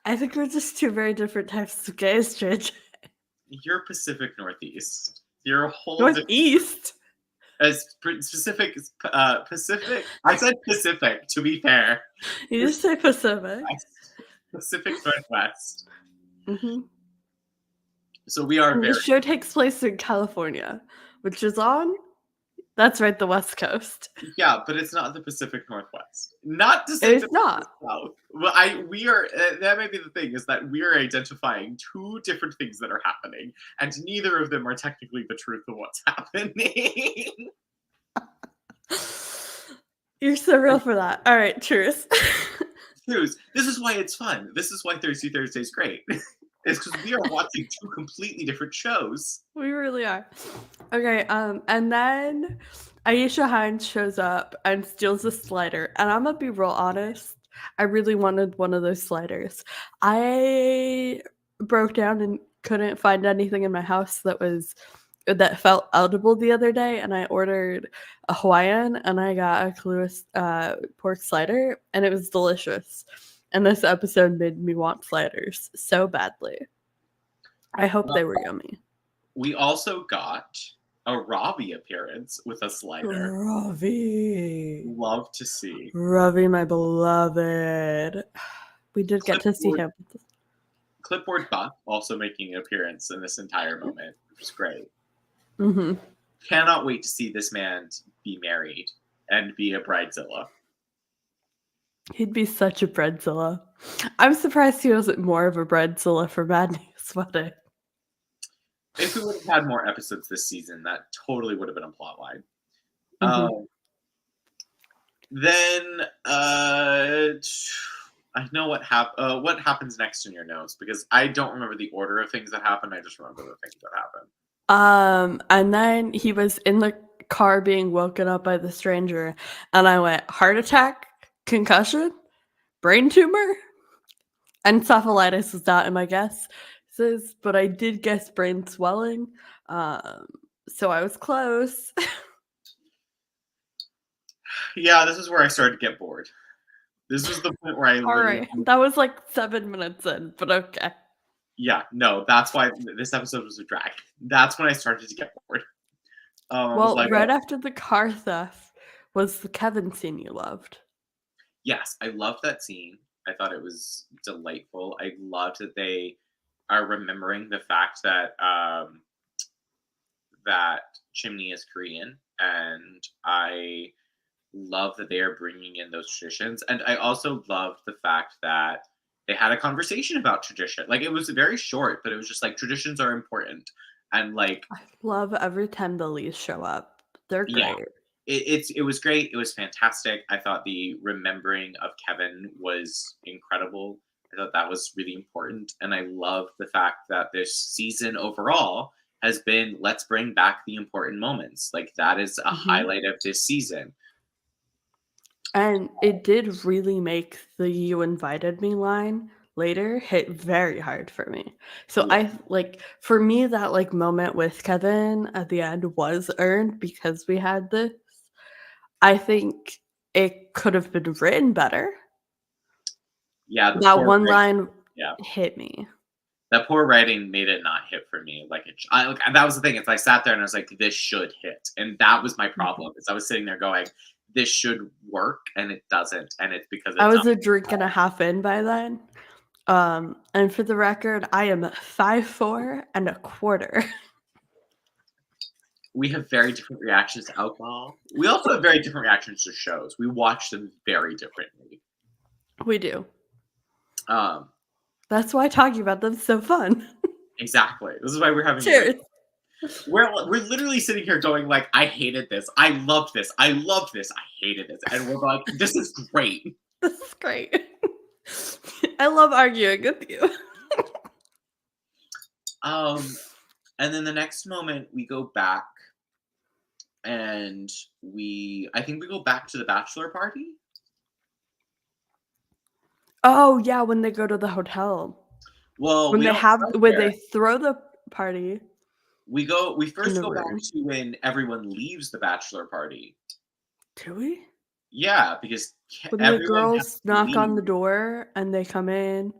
I think we're just 2 very different types of gays, JJ. You're Pacific Northeast. You're a whole Northeast. As Pacific. I said Pacific, to be fair. You just say Pacific. Pacific Northwest. Mm-hmm. So we are The show takes place in California, which is on. That's right, the West Coast. Yeah, but it's not the Pacific Northwest. Not to say it's not. South. Well, we are. That may be the thing, is that we are identifying 2 different things that are happening, and neither of them are technically the truth of what's happening. You're so real for that. All right, cheers. Cheers. This is why it's fun. This is why Thursday is great. It's because we are watching 2 completely different shows. We really are. Okay, and then Aisha Hines shows up and steals a slider. And I'm gonna be real honest. I really wanted one of those sliders. I broke down and couldn't find anything in my house that felt edible the other day, and I ordered a Hawaiian and I got a Kahlua pork slider, and it was delicious. And this episode made me want sliders so badly. I hope they were yummy. We also got a Ravi appearance with a slider. Ravi. Love to see. Ravi, my beloved. We did get to see him. Clipboard Buck also making an appearance in this entire moment, which is great. Mm-hmm. Cannot wait to see this man be married and be a bridezilla. He'd be such a breadzilla. I'm surprised he wasn't more of a breadzilla for Madney's wedding. If we would have had more episodes this season, that totally would have been a plot line. Mm-hmm. Then I know what happens next in your notes, because I don't remember the order of things that happened. I just remember the things that happened. And then he was in the car being woken up by the stranger, and I went, heart attack, concussion, brain tumor, encephalitis is not in my guess. But I did guess brain swelling, so I was close. Yeah, this is where I started to get bored. This was the point where I all right, that was like 7 minutes in, but okay. Yeah, no, that's why this episode was a drag. That's when I started to get bored. Well, right after the car theft was the Kevin scene you loved. Yes, I loved that scene. I thought it was delightful. I loved that they are remembering the fact that that Chimney is Korean, and I love that they are bringing in those traditions. And I also love the fact that they had a conversation about tradition. Like, it was very short, but it was just like traditions are important. And like, I love every time the Lees show up. They're yeah, great. it was great. It was fantastic. I thought the remembering of Kevin was incredible. I thought that was really important. And I love the fact that this season overall has been, let's bring back the important moments. Like, that is a highlight of this season. And it did really make the "You invited me" line later hit very hard for me. So Yeah. for me, that, like, moment with Kevin at the end was earned because we had this. I think it could have been written better. Yeah, the That poor one writing. line Yeah. hit me. That poor writing made it not hit for me. Like, that was the thing. It's I sat there and I was like, this should hit. And that was my problem. Is I was sitting there going, this should work, and it doesn't. And it's because I it's was a drink and a half in by then. And for the record, I am 5'4" and a quarter. we have very different reactions to alcohol. We also have very different reactions to shows. We watch them very differently. We do. Um, That's why talking about them's so fun. exactly. This is why we're having Cheers. we're literally sitting here going like, I hated this, I loved this, I loved this, I hated this, and we're like, this is great. This is great. I love arguing with you. And then the next moment we go back, and I think we go back to the bachelor party. Oh, yeah, when they go to the hotel. Well, When we they don't have start when there. they throw the party. We first the go back room. to when everyone leaves the bachelor party. Do we? Yeah, because When the everyone has girls to knock on the leave. door and they come in.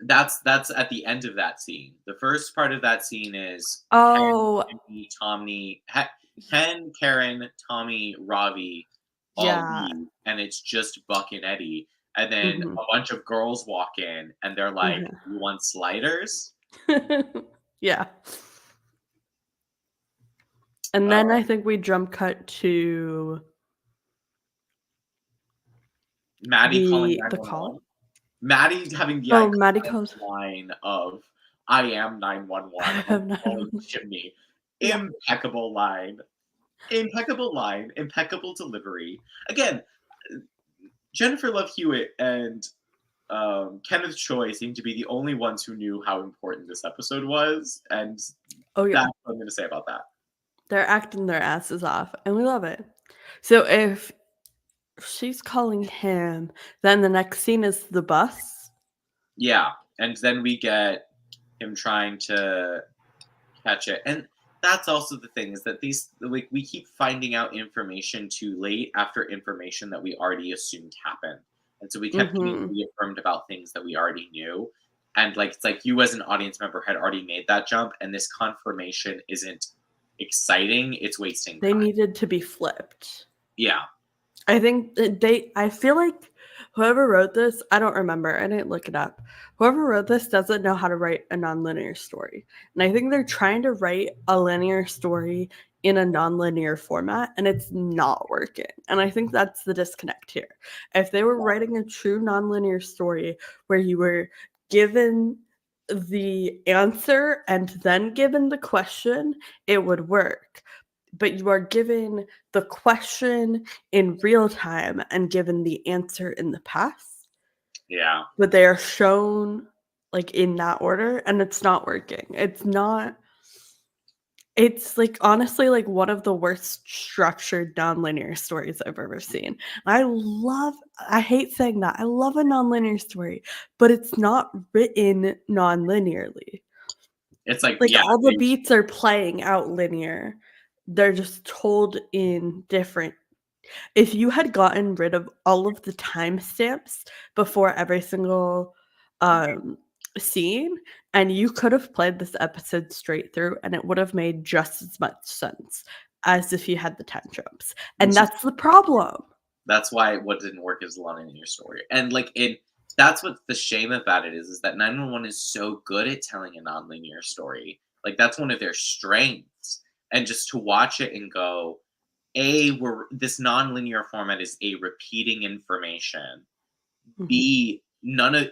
That's at the end of that scene. The first part of that scene is Oh, Ken, Karen, Tommy, Ravi all yeah. leave, and it's just Buck and Eddie. And then Mhm. a bunch of girls walk in, and they're like, Mhm. "You want sliders?" Yeah. And then I think we jump cut to Maddie calling the 911. call. Maddie having the Oh, Maddie iconic calls. line of, "I am I 911. I'm have calling 911. Chimney." Yeah. Impeccable line. Impeccable line. Impeccable delivery. Again, Jennifer Love Hewitt and Kenneth Choi seem to be the only ones who knew how important this episode was, and Oh, yeah. that's what I'm going to say about that. They're acting their asses off, and we love it. So if she's calling him, then the next scene is the bus. Yeah, and then we get him trying to catch it, and that's also the thing, is that we keep finding out information too late after information that we already assumed happened, and so we kept getting Mhm. reaffirmed about things that we already knew, and like it's like you as an audience member had already made that jump, and this confirmation isn't exciting; it's wasting They time. needed to be flipped. Yeah, I think that I feel like whoever wrote this, I don't remember, I didn't look it up. Whoever wrote this doesn't know how to write a nonlinear story. And I think they're trying to write a linear story in a nonlinear format, and it's not working. And I think that's the disconnect here. If they were writing a true nonlinear story where you were given the answer and then given the question, it would work. But you are given the question in real time and given the answer in the past, yeah. but they are shown like in that order, and it's not working. It's like honestly like one of the worst structured nonlinear stories I've ever seen. I hate saying that. I love a nonlinear story, but it's not written nonlinearly. It's like, Like yeah, all the beats are playing out linear. They're just told in different. If you had gotten rid of all of the timestamps before every single scene, and you could have played this episode straight through, and it would have made just as much sense as if you had the time jumps. And that's the problem. that's why what didn't work is a lot in your story, and like That's what's the shame about it is that 911 is so good at telling a nonlinear story. Like, that's one of their strengths, and just to watch it and go, we're this nonlinear format is repeating information. Mhm. B, none of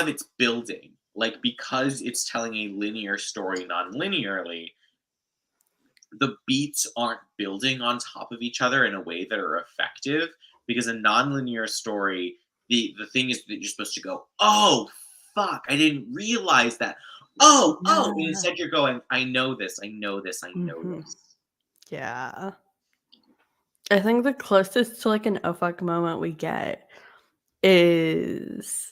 it's building. Like, because it's telling a linear story non-linearly, the beats aren't building on top of each other in a way that are effective, because a nonlinear story, the thing is that you're supposed to go, "Oh, fuck, I didn't realize that. Oh," and Yeah. instead you're going, "I know this, I know this, I know Mhm. this." Yeah. I think the closest to, like, an "oh, fuck" moment we get is,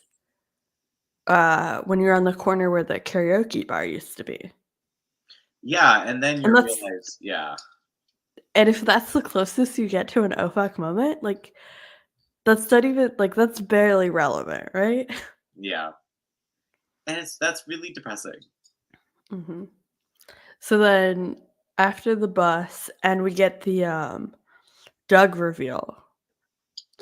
when you're on the corner where the karaoke bar used to be. Yeah, and then And you that's realize, yeah, and if that's the closest you get to an "oh, fuck" moment, like, that's not even like, that's barely relevant, right? yeah, and that's really depressing. Mhm. So then after the bus and we get the, Doug reveal,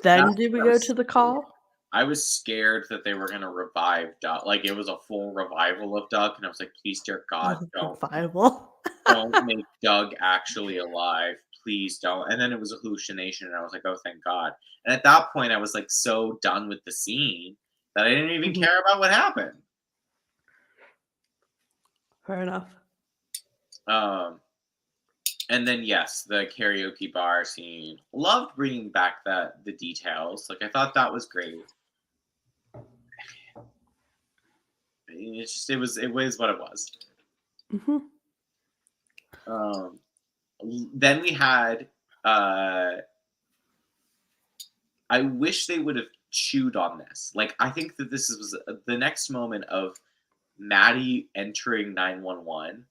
then That's do we what I go was to the scared. call? I was scared that they were gonna revive Duck, like, it was a full revival of Duck, and I was like, "Please, dear God, Oh, don't." revival. Don't make Doug actually alive. Please don't. And then it was a hallucination, and I was like, oh, thank God. And at that point, I was like so done with the scene that I didn't even Mhm. care about what happened. Fair enough. Um, and then yes, the karaoke bar scene. Loved bringing back the details. Like, I thought that was great. It was what it was. Mhm. Um, then we had. Uh, I wish they would have chewed on this. Like, I think that this was the next moment of Maddie entering 911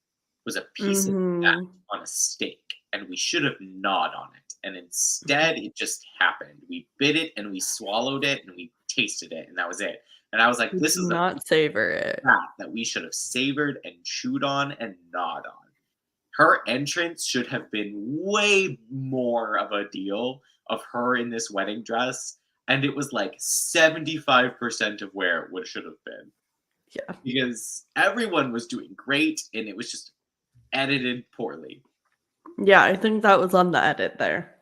was a piece of that Mhm. on a steak, and we should have gnawed on it. And Mhm. instead, it just happened. We bit it and we swallowed it and we tasted it, and that was it. And I was like, We this did is a not savor it. fat that we should have savored and chewed on and gnawed on. Her entrance should have been way more of a deal of her in this wedding dress, and it was like 75% of where it would should have been, Yeah. because everyone was doing great and it was just edited poorly. Yeah, I think that was on the edit there.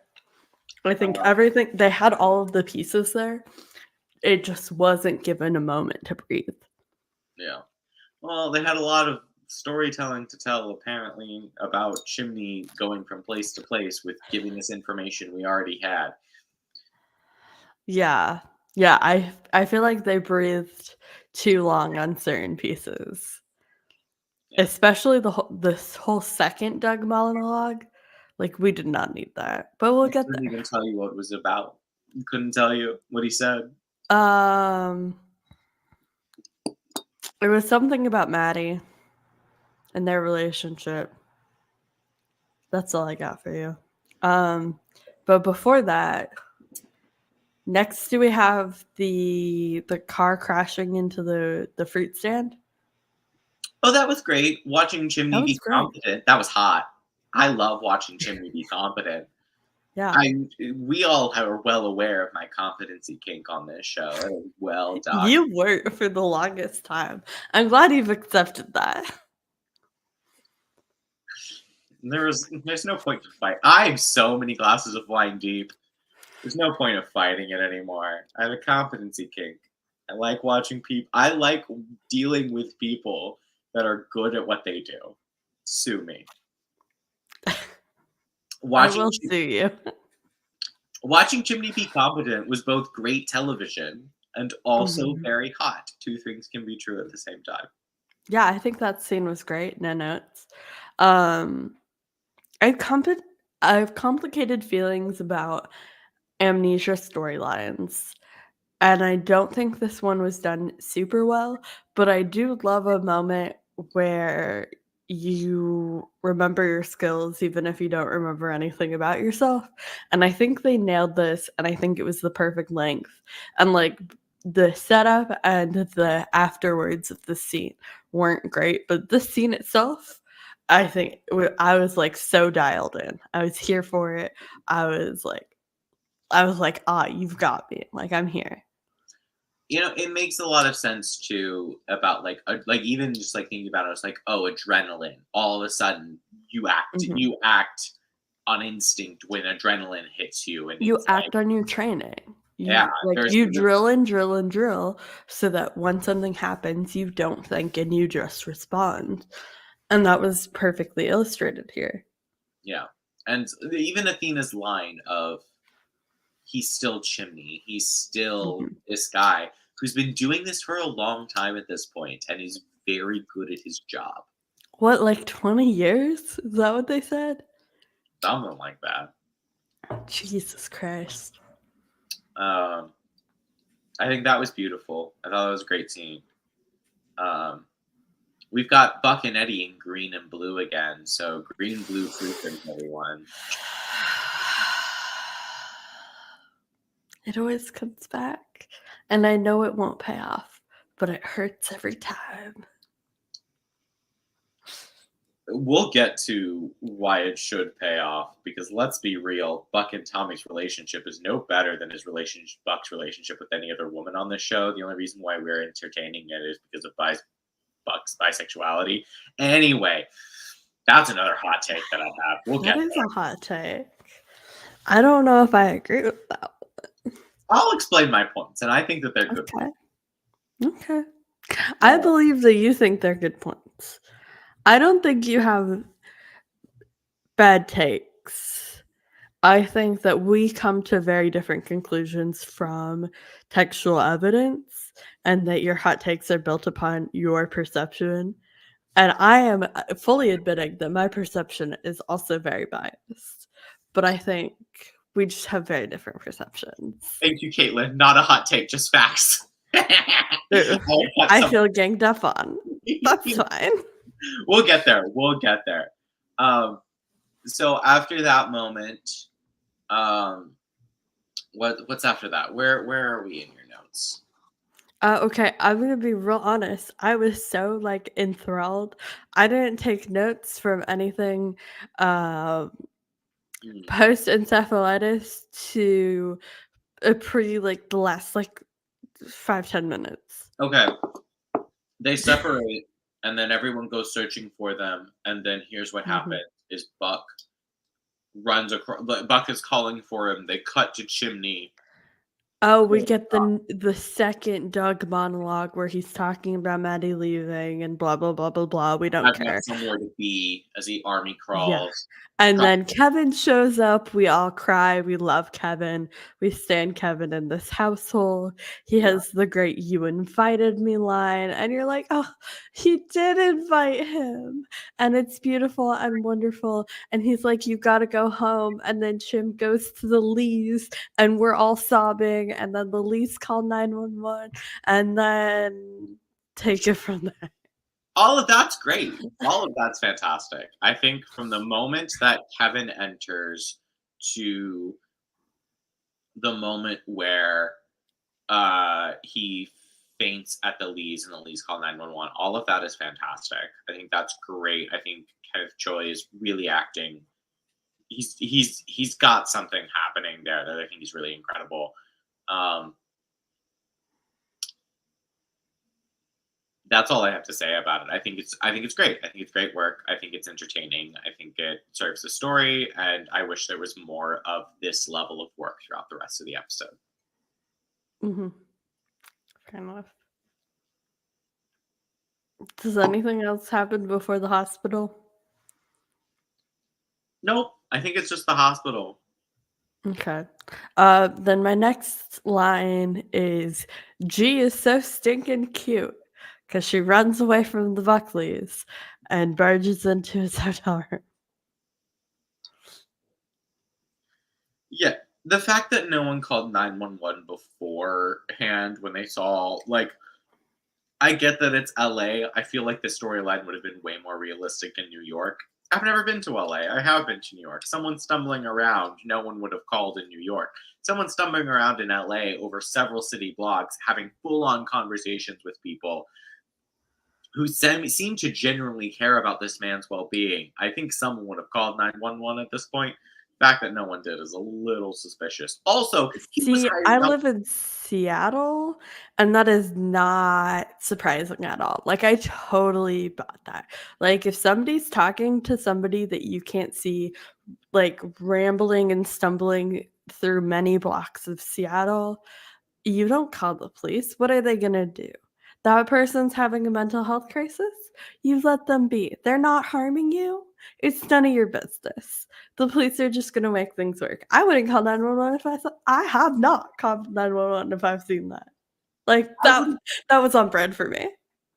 I think Uh, everything they had all of the pieces there, it just wasn't given a moment to breathe. yeah. Well, they had a lot of storytelling to tell, apparently, about Chimney going from place to place with giving us information we already had. Yeah. Yeah, I feel like they breathed too long on certain pieces, Yeah. especially this whole second Doug monologue. Like, we did not need that, but we'll I get couldn't there. even tell you what it was about. Couldn't tell you what he said. Um, it was something about Maddie and their relationship. That's all I got for you. Um, but before that, next do we have the car crashing into the fruit stand? Oh, that was great. Watching That Chimney was be great. competent. That was hot. I love watching Chimney be competent. Yeah. I We all are well aware of my competency kink on this show. It is well You documented. were for the longest time. I'm glad you've accepted that. There's no point to fight. I have so many glasses of wine deep. There's no point of fighting it anymore. I have a competency kink. I like watching people. I like dealing with people that are good at what they do. Sue me. I Watching will sue you. Watching Chimney be competent was both great television and also Mhm. very hot. Two things can be true at the same time. Yeah, I think that scene was great. No notes. Um, I compli I have complicated feelings about amnesia storylines. And I don't think this one was done super well, but I do love a moment where you remember your skills even if you don't remember anything about yourself. And I think they nailed this, and I think it was the perfect length. And like the setup and the afterwards of the scene weren't great, but the scene itself, I think I was like so dialed in. I was here for it. I was like, ah, you've got me. Like I'm here. it makes a lot of sense too about like even just like thinking about it, it's like, oh, adrenaline. All of a sudden, Mhm. you act on instinct when adrenaline hits you, and You it's like, act on your training. yeah, You drill and drill and drill so that when something happens, you don't think and you just respond. And that was perfectly illustrated here. yeah, and even Athena's line of he's still Chimney, he's still Mhm. this guy who's been doing this for a long time at this point, and is very good at his job. What, like 20 years? Is that what they said? Something like that. Jesus Christ. Um, I think that was beautiful. I thought that was a great scene. Um, we've got Buck and Eddie in green and blue again. So green, blue, fruiters, everyone. It always comes back, and I know it won't pay off, but it hurts every time. We'll get to why it should pay off, because let's be real, Buck and Tommy's relationship is no better than Buck's relationship with any other woman on this show. The only reason why we're entertaining it is because of Buck's bisexuality. Anyway, that's another hot take that I have. We'll That get is there. a hot take. I don't know if I agree with that. I'll explain my points, and I think that they're good. Okay. Okay. I believe that you think they're good points. I don't think you have bad takes. I think that we come to very different conclusions from textual evidence, and that your hot takes are built upon your perception. And I am fully admitting that my perception is also very biased. But I think we just have very different perceptions. Thank you, Caitlin. Not a hot take, just facts. I feel ganged up on. That's fine. We'll get there. We'll get there. So after that moment, what's after that? Where are we in your notes? Okay, I'm gonna be real honest. I was so like enthralled. I didn't take notes from anything post encephalitis to pre like the last like 5-10 minutes. Okay. They separate, and then everyone goes searching for them, and then here's what happened: is Buck runs across. Buck is calling for him. They cut to Chimney. Oh, we get the second Doug monologue where he's talking about Maddie leaving and blah blah blah blah blah. We don't I've got care. somewhere to be as he army Yeah. crawls. And then Kevin shows up, we all cry, we love Kevin, we stand Kevin in this household. He has the great "you invited me" line, and you're like, "Oh, he did invite him." And it's beautiful and wonderful, and he's like, "You gotta go home," and then Chim goes to the Lees, and we're all sobbing, and then the Lees call 911, and then take it from there. All of that's great. All of that's fantastic. I think from the moment that Kevin enters to the moment where he faints at the Lees and the Lees call 911, all of that is fantastic. I think that's great. I think Kenneth Choi is really acting. He's got something happening there that I think is really incredible. That's all I have to say about it. I think it's great. I think it's great work. I think it's entertaining. I think it serves the story, and I wish there was more of this level of work throughout the rest of the episode. Fair enough. Does anything else happen before the hospital? Nope. I think it's just the hospital. Okay. Then my next line is G is so stinking cute because she runs away from the Buckleys and barges into his hotel room. Yeah. The fact that no one called 911 beforehand when they saw, like, I get that it's LA. I feel like the storyline would have been way more realistic in New York. I've never been to LA. I have been to New York. Someone stumbling around, no one would have called in New York. Someone stumbling around in LA over several city blocks, having full on conversations with people who seem to genuinely care about this man's well being. I think someone would have called 911 at this point. fact that no one did is a little suspicious. Also, he was See, I hiding out. live in Seattle, and that is not surprising at all. Like, I totally bought that. Like, if somebody's talking to somebody that you can't see, like, rambling and stumbling through many blocks of Seattle, you don't call the police. What are they gonna do? That person's having a mental health crisis? You let them be. They're not harming you. It's none of your business. The police are just gonna make things work. I wouldn't call 911 if I saw I have not called 911 if I've seen that. Like, I would that was on brand for me.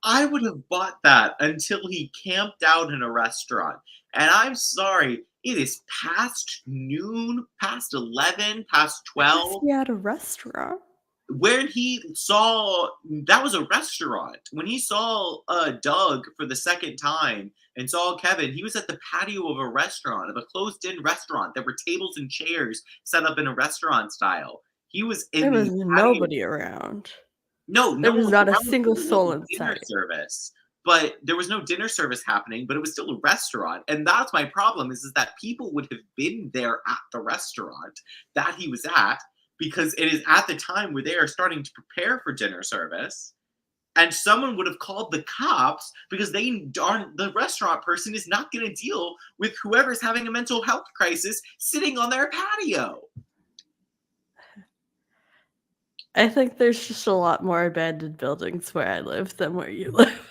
I would have bought that until he camped out in a restaurant. And I'm sorry, it is past noon, past 11, past Why was 12. he at a restaurant? When he saw that was a restaurant. When he saw Doug for the second time and saw Kevin, he was at the patio of a restaurant, of a closed-in restaurant. There were tables and chairs set up in a restaurant style. He was There in was the patio. nobody around. No, There no one was was not a around single because there soul was in dinner sight. service. But there was no dinner service happening, but it was still a restaurant. And that's my problem is that people would have been there at the restaurant that he was at because it is at the time where they are starting to prepare for dinner service. And someone would have called the cops because the restaurant person is not going to deal with whoever's having a mental health crisis sitting on their patio. I think there's just a lot more abandoned buildings where I live than where you live.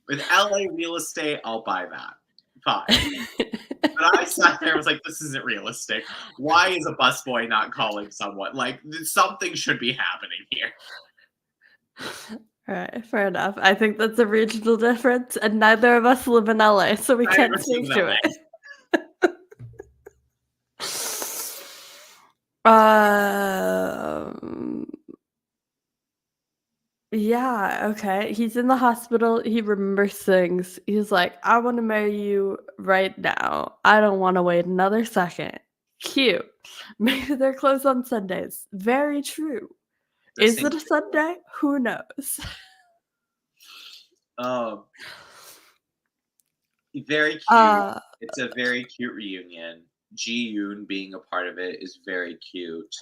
With LA real estate, I'll buy that. Fine. But I sat there and was like, this isn't realistic. Why is a busboy not calling someone? Like, something should be happening here. Alright, fair enough. I think that's a regional difference, and neither of us live in LA, so we Neither of can't us live speak in to LA. it. Um, yeah, okay. He's in the hospital. He remembers things. He's like, I want to marry you right now. I don't want to wait another second. Cute. Maybe they're closed on Sundays. Very true. This Is it seems a Sunday? Who knows? very cute. Uh, It's a very cute reunion. Ji-yoon being a part of it is very cute.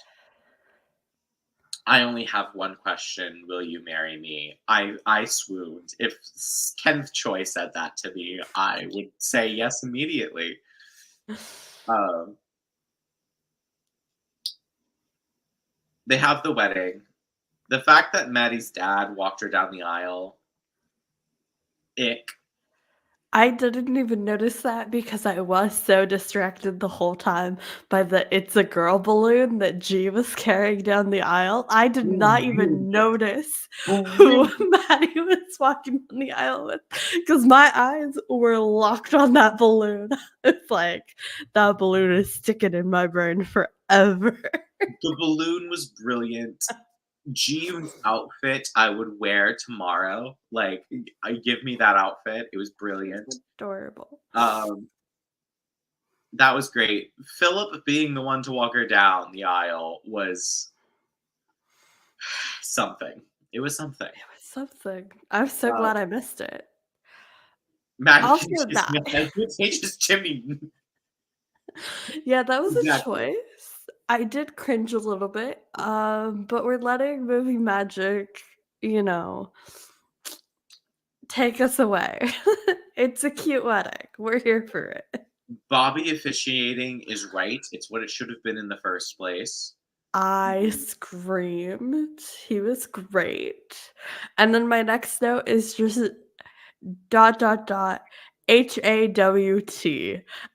I only have one question. Will you marry me? I swooned. If Kenneth Choi said that to me, I would say yes immediately. They have the wedding. The fact that Maddie's dad walked her down the aisle, ick. I didn't even notice that because I was so distracted the whole time by the "It's a Girl" balloon that G was carrying down the aisle. I did not even notice who Brilliant. Maddie was walking down the aisle with because my eyes were locked on that balloon. It's like, that balloon is sticking in my brain forever. The balloon was brilliant. Jiyoon's outfit I would wear tomorrow. Like, give me that outfit. It was brilliant. Adorable. That was great. Philip being the one to walk her down the aisle was something. It was something. It was something. I'm so glad I missed it. Maddie Also can that. just Jimmy. Yeah, that was a Exactly. choice. I did cringe a little bit, but we're letting movie magic, you know, take us away. It's a cute wedding. We're here for it. Bobby officiating is right. It's what it should have been in the first place. I screamed. He was great. And then my next note is just ... HAWT.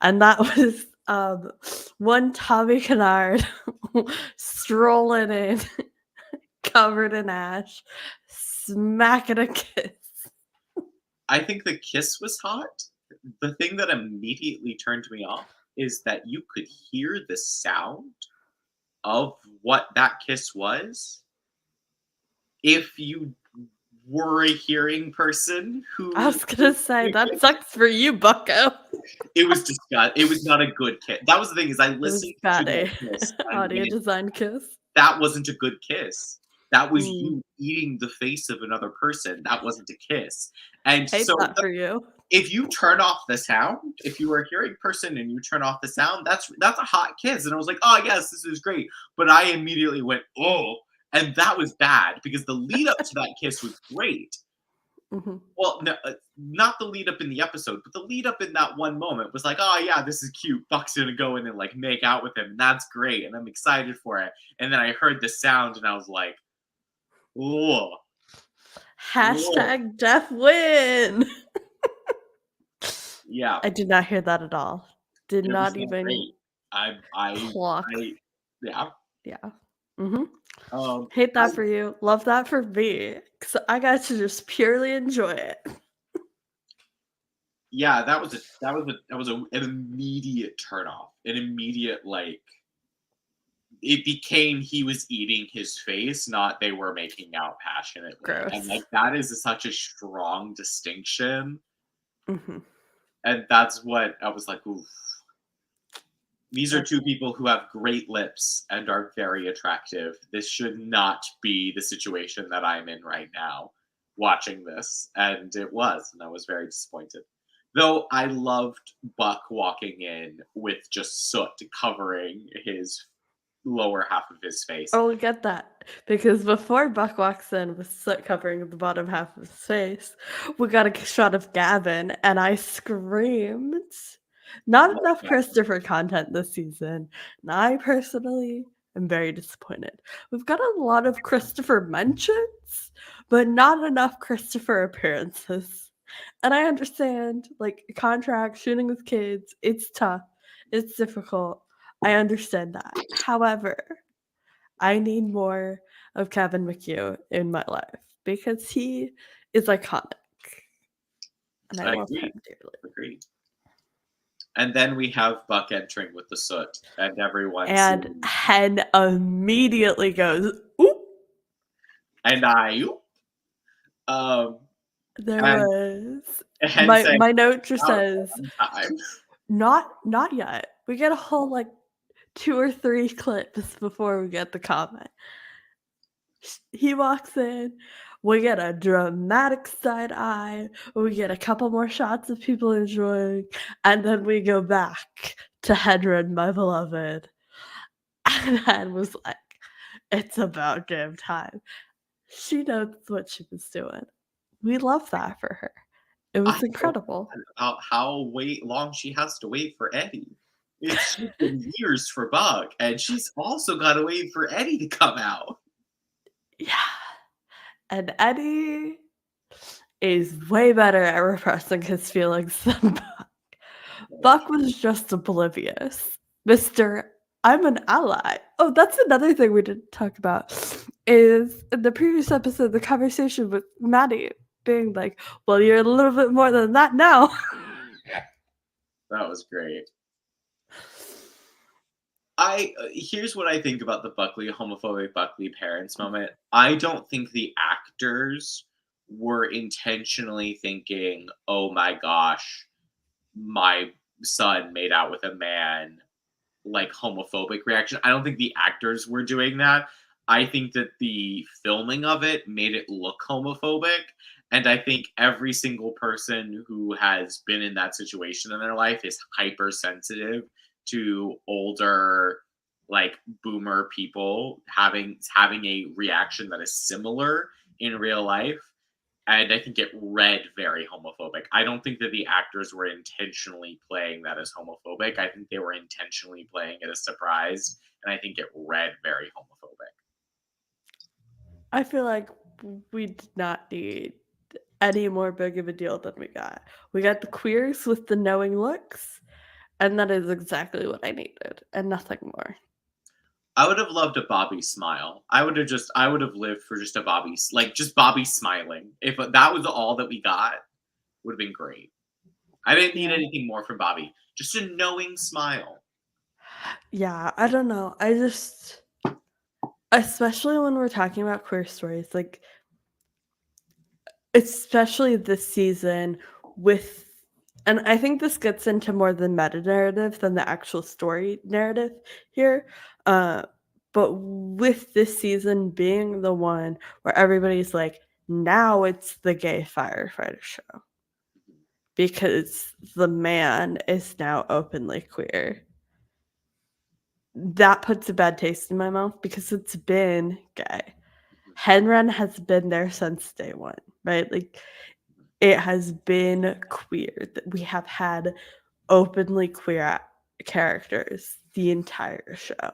And that was one Tommy Kennard strolling in, covered in ash, smacking a kiss. I think the kiss was hot. The thing that immediately turned me off is that you could hear the sound of what that kiss was if you were a hearing person who I was gonna say, that sucks for you, bucko. it was it was not a good kiss. That was the thing is I It was listened to bad, that kiss and audio design kiss. that wasn't a good kiss. That was you eating the face of another person. That wasn't a kiss. And Hate so that for you. if you turn off the sound, if you were a hearing person and you turn off the sound, that's a hot kiss. And I was like, oh yes, this is great. But I immediately went, oh, and that was bad because the lead up to that kiss was great. Mm-hmm. Well, no, not the lead up in the episode, but the lead up in that one moment was like, oh yeah, this is cute. Buck's gonna go in and like make out with him, and that's great, and I'm excited for it. And then I heard the sound, and I was like, oh. Hashtag deaf win. Yeah, I did not hear that at all. Did not even great. clock. Yeah. Yeah. Hate that for you. Love that for me. Because I got to just purely enjoy it. Yeah, that was an immediate turnoff. An immediate like. It became he was eating his face, not they were making out passionately. Gross. And like that is such a strong distinction. Mm-hmm. And that's what I was like, oof. These are two people who have great lips and are very attractive. This should not be the situation that I'm in right now watching this. And it was, and I was very disappointed. Though I loved Buck walking in with just soot covering his lower half of his face. Oh, we get that. Because before Buck walks in with soot covering the bottom half of his face, we got a shot of Gavin, and I screamed. Not enough Christopher content this season, and I personally am very disappointed. We've got a lot of Christopher mentions, but not enough Christopher appearances. And I understand, like, contract, shooting with kids, it's tough, it's difficult. I understand that. However, I need more of Kevin McHugh in my life because he is iconic. And I love him dearly. Agreed. And then we have Buck entering with the soot, and everyone. And Hen immediately goes, "Oop!" And I. There was Hen my note just says, time. Not yet. We get a whole like 2 or 3 clips before we get the comment. He walks in. We get a dramatic side eye. We get a couple more shots of people enjoying, and then we go back to Hedren, my beloved. And Hen was like, "It's about game time." She knows what she was doing. We love that for her. It was incredible. How long she has to wait for Eddie. It's been years for Buck, and she's also got to wait for Eddie to come out. Yeah. And Eddie is way better at repressing his feelings than Buck. Buck was just oblivious. Mr. I'm an ally. Oh, that's another thing we didn't talk about. Is in the previous episode, the conversation with Madney being like, well, you're a little bit more than that now. That was great. Here's what I think about the homophobic Buckley parents moment. I don't think the actors were intentionally thinking, oh my gosh, my son made out with a man, like homophobic reaction. I don't think the actors were doing that. I think that the filming of it made it look homophobic. And I think every single person who has been in that situation in their life is hypersensitive to older, like boomer people having a reaction that is similar in real life. And I think it read very homophobic. I don't think that the actors were intentionally playing that as homophobic. I think they were intentionally playing it as surprise. And I think it read very homophobic. I feel like we did not need any more big of a deal than we got. We got the queers with the knowing looks. And that is exactly what I needed, and nothing more. I would have loved a Bobby smile. I would have lived for just a Bobby, like just Bobby smiling. If that was all that we got, would have been great. I didn't need anything more from Bobby. Just a knowing smile. Yeah, I don't know. I just, especially when we're talking about queer stories, like, especially this season with, and I think this gets into more the meta narrative than the actual story narrative here. But with this season being the one where everybody's like, now it's the gay firefighter show because the man is now openly queer. That puts a bad taste in my mouth because it's been gay. Henren has been there since day one, right? Like, it has been queer. We have had openly queer characters the entire show.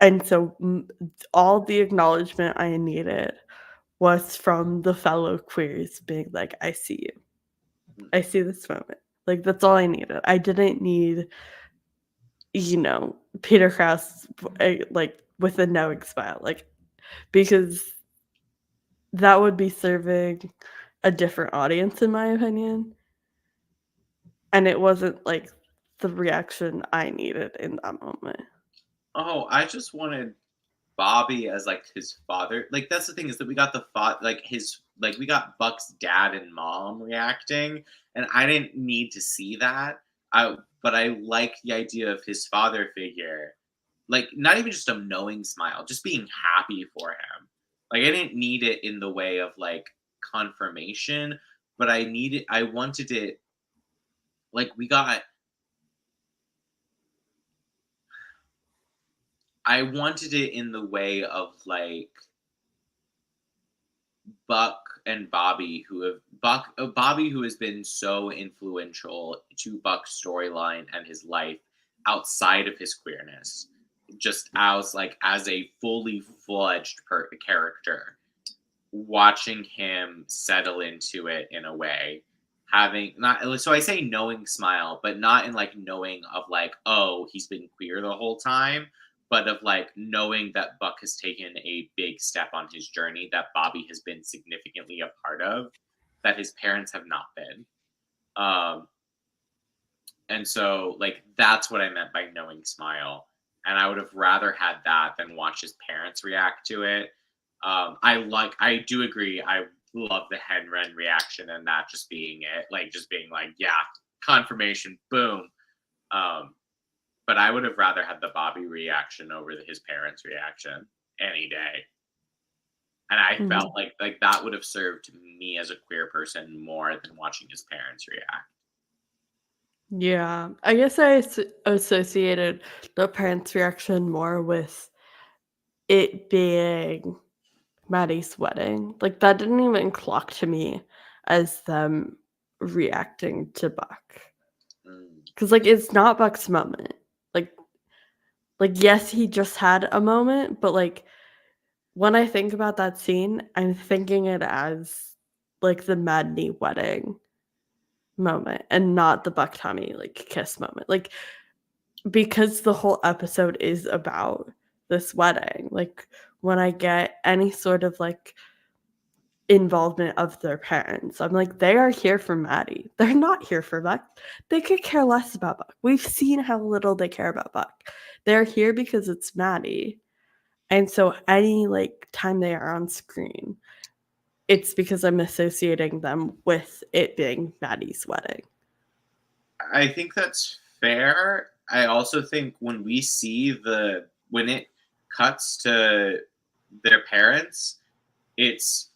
And so all the acknowledgement I needed was from the fellow queers being like, I see you. I see this moment. Like, that's all I needed. I didn't need, Peter Krause, like, with a knowing smile. Like, because that would be serving a different audience, in my opinion. And it wasn't, like, the reaction I needed in that moment. Oh, I just wanted Bobby as like his father. Like that's the thing is that we got we got Buck's dad and mom reacting, and I didn't need to see that. But I like the idea of his father figure, like not even just a knowing smile, just being happy for him. Like I didn't need it in the way of like confirmation, but I wanted it. Like we got I wanted it in the way of like Buck and Bobby, Bobby, who has been so influential to Buck's storyline and his life outside of his queerness, just as a fully fledged character, watching him settle into it in a way, having not so I say knowing smile, but not in like knowing of like, oh, he's been queer the whole time, but of like knowing that Buck has taken a big step on his journey that Bobby has been significantly a part of, that his parents have not been. And so like that's what I meant by knowing smile. And I would have rather had that than watch his parents react to it. I do agree. I love the Henren reaction and that just being it, like just being like, yeah, confirmation, boom. But I would have rather had the Bobby reaction over his parents' reaction any day. And I felt like that would have served me as a queer person more than watching his parents react. Yeah, I guess I associated the parents' reaction more with it being Maddie's wedding. Like, that didn't even clock to me as them reacting to Buck. Because, like, it's not Buck's moment. Like, yes, he just had a moment, but, like, when I think about that scene, I'm thinking it as, like, the Madney wedding moment and not the Buck Tommy, like, kiss moment. Like, because the whole episode is about this wedding, like, when I get any sort of, like, involvement of their parents, I'm like, they are here for Maddie. They're not here for Buck. They could care less about Buck. We've seen how little they care about Buck. They're here because it's Maddie. And so any, like, time they are on screen, it's because I'm associating them with it being Maddie's wedding. I think that's fair. I also think when it cuts to their parents, it's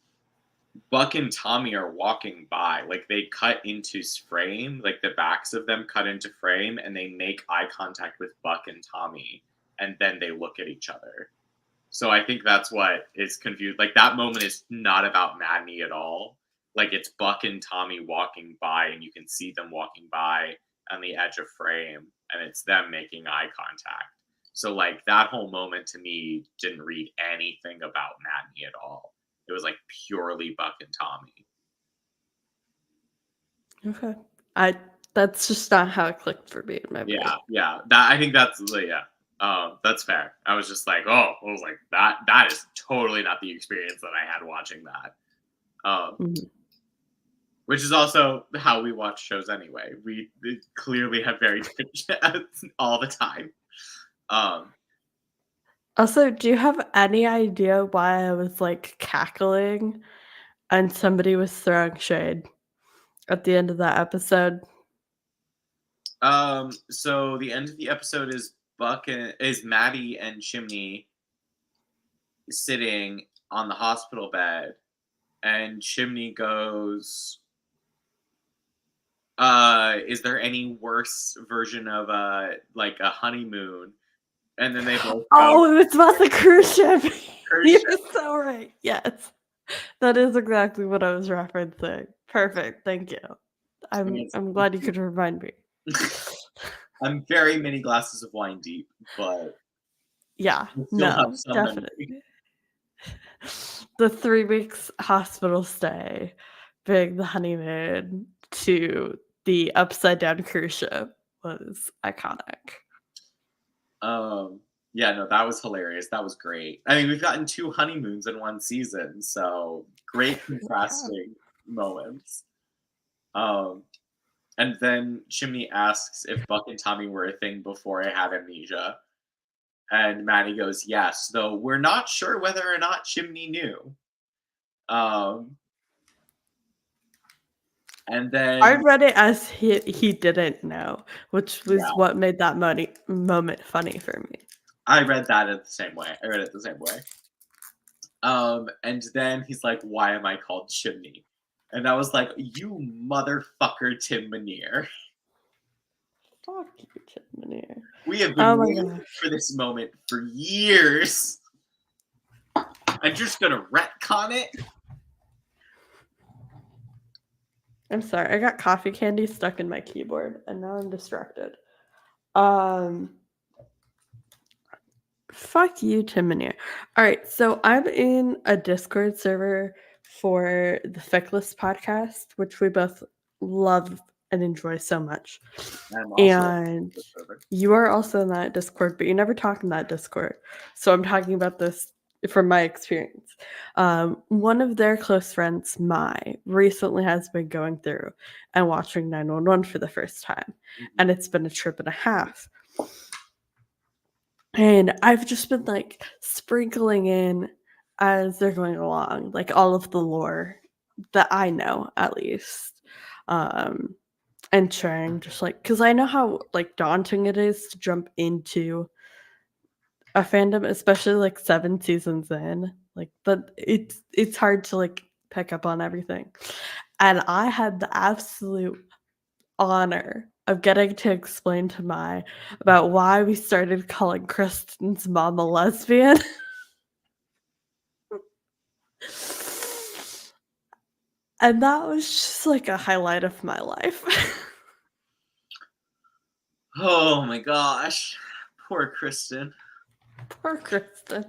Buck and Tommy are walking by. Like they cut into frame, like the backs of them cut into frame, and they make eye contact with Buck and Tommy, and then they look at each other. So I think that's what is confused. Like that moment is not about Madney at all. Like it's Buck and Tommy walking by, and you can see them walking by on the edge of frame, and it's them making eye contact. So like that whole moment to me didn't read anything about Madney at all. It was like purely Buck and Tommy. Okay. That's just not how it clicked for me in my brain. Yeah. I think that's fair. I was just like, I was like that is totally not the experience that I had watching that. Which is also how we watch shows anyway. We clearly have very different all the time. Also, do you have any idea why I was like cackling and somebody was throwing shade at the end of that episode? So the end of the episode is Maddie and Chimney sitting on the hospital bed, and Chimney goes, is there any worse version of like a honeymoon? And then they both go, it's about the cruise ship. You're ship. so right. Yes. That is exactly what I was referencing. Perfect. Thank you. I'm glad you could remind me. I'm very many glasses of wine deep, but yeah, no, definitely. The 3 weeks hospital stay, being the honeymoon to the upside down cruise ship was iconic. Yeah, no, that was hilarious. That was great. I mean, we've gotten 2 honeymoons in 1 season, so great contrasting moments. And then Chimney asks if Buck and Tommy were a thing before I had amnesia. And Maddie goes, yes, though we're not sure whether or not Chimney knew. And then I read it as he didn't know, which was what made that moment funny for me. I read that the same way. And then he's like, why am I called Chimney? And I was like, you motherfucker, Tim Minear. Fuck you, Tim Minear. We have been waiting for this moment for years. I'm just gonna retcon it. I'm sorry, I got coffee candy stuck in my keyboard, and now I'm distracted. Fuck you, Tim Minear. All right, so I'm in a Discord server for the Fickless podcast, which we both love and enjoy so much. And you are also in that Discord, but you never talk in that Discord. So I'm talking about this from my experience. One of their close friends, Mai, recently has been going through and watching 911 for the first time. And it's been a trip and a half. And I've just been like sprinkling in as they're going along, like all of the lore that I know at least. And trying just like, because I know how like daunting it is to jump into a fandom, especially like 7 seasons in. Like, but it's hard to like pick up on everything. And I had the absolute honor of getting to explain to Mai about why we started calling Kristen's mom a lesbian. And that was just like a highlight of my life. Oh my gosh. Poor Kristen. Poor Kristen.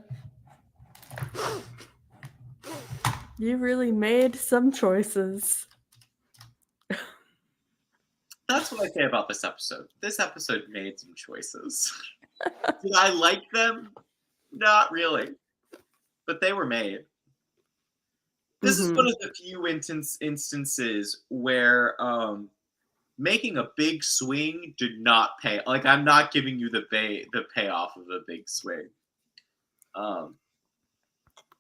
You really made some choices. That's what I say about this episode. This episode made some choices. Did I like them? Not really. But they were made. This is one of the few instances where making a big swing did not pay. Like, I'm not giving you the payoff of a big swing.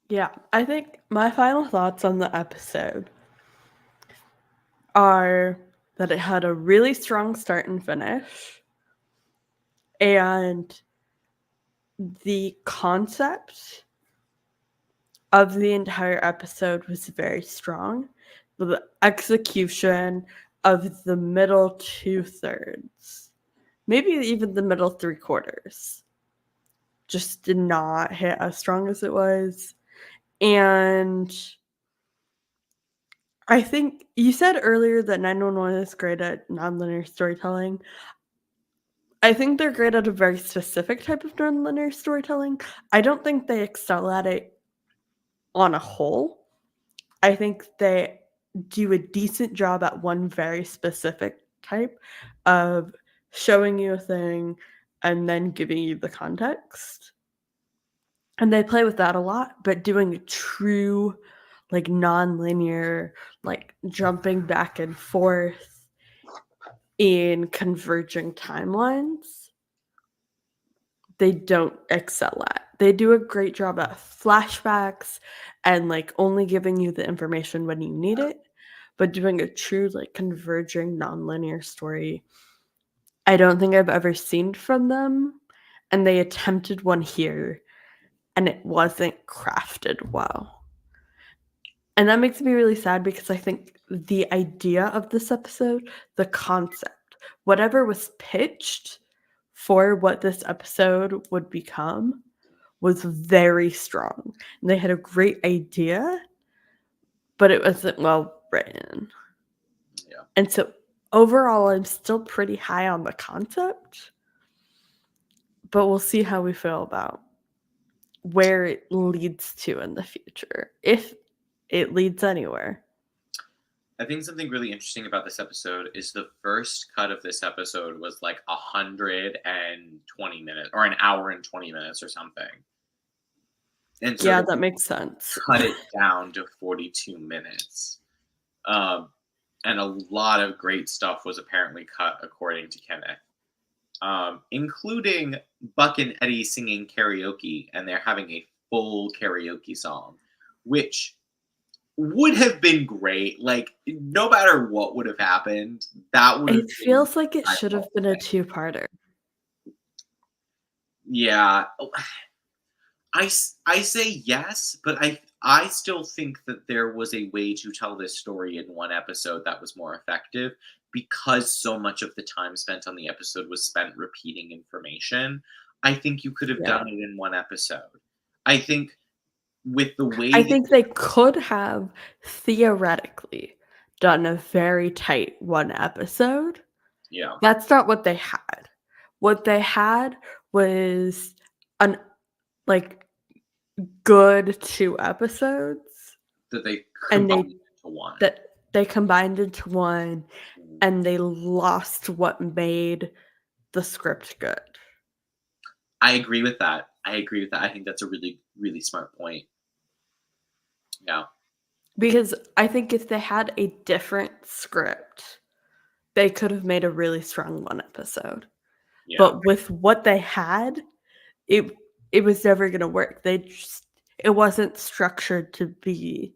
Yeah, I think my final thoughts on the episode are that it had a really strong start and finish, and the concept of the entire episode was very strong. The execution of the middle 2/3, maybe even the middle 3/4, just did not hit as strong as it was. And I think you said earlier that 911 is great at nonlinear storytelling. I think they're great at a very specific type of nonlinear storytelling. I don't think they excel at it on a whole. I think they do a decent job at one very specific type of showing you a thing and then giving you the context. And they play with that a lot, but doing a true, like, non-linear, like, jumping back and forth in converging timelines, they don't excel at. They do a great job at flashbacks and, like, only giving you the information when you need it, but doing a true, like, converging non-linear story, I don't think I've ever seen from them. and they attempted one here, and it wasn't crafted well. And that makes me really sad because I think the idea of this episode, the concept, whatever was pitched for what this episode would become was very strong. And they had a great idea, but it wasn't well written. Yeah. And so overall, I'm still pretty high on the concept, but we'll see how we feel about where it leads to in the future, if it leads anywhere. I think something really interesting about this episode is the first cut of this episode was like 120 minutes or an hour and 20 minutes or something. And so yeah, that makes sense. Cut it down to 42 minutes. And a lot of great stuff was apparently cut, according to Kenneth, including Buck and Eddie singing karaoke, and they're having a full karaoke song, which would have been great. Like, no matter what would have happened, that would have It feels like it should have been a two-parter. Yeah. I say yes, but I still think that there was a way to tell this story in one episode that was more effective, because so much of the time spent on the episode was spent repeating information. I think you could have done it in one episode. I think with the way I think they could have theoretically done a very tight one episode. Yeah. That's not what they had. What they had was an good 2 episodes that they combined into one. That they combined into one, and they lost what made the script good. I agree with that. I think that's a really, really smart point. Yeah. Because I think if they had a different script, they could have made a really strong one episode. Yeah. But with what they had, it was never gonna work. It wasn't structured to be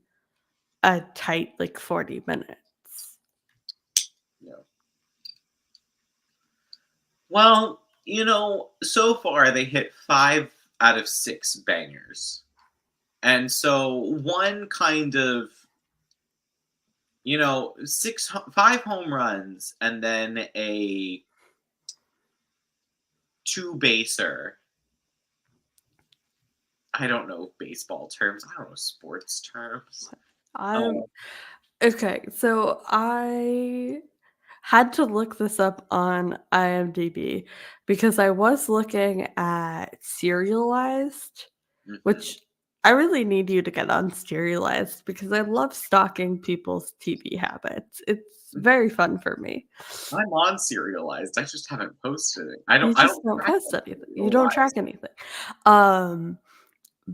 a tight, 40 minutes. Yeah. Well, so far they hit 5 out of 6 bangers. And so one kind of, 5 home runs and then a 2 baser. I don't know baseball terms. I don't know sports terms. Okay, so I had to look this up on IMDb because I was looking at Serialized, which I really need you to get on Serialized because I love stalking people's TV habits. It's very fun for me. I'm on Serialized. I just haven't posted it. I You don't post anything. You don't track anything.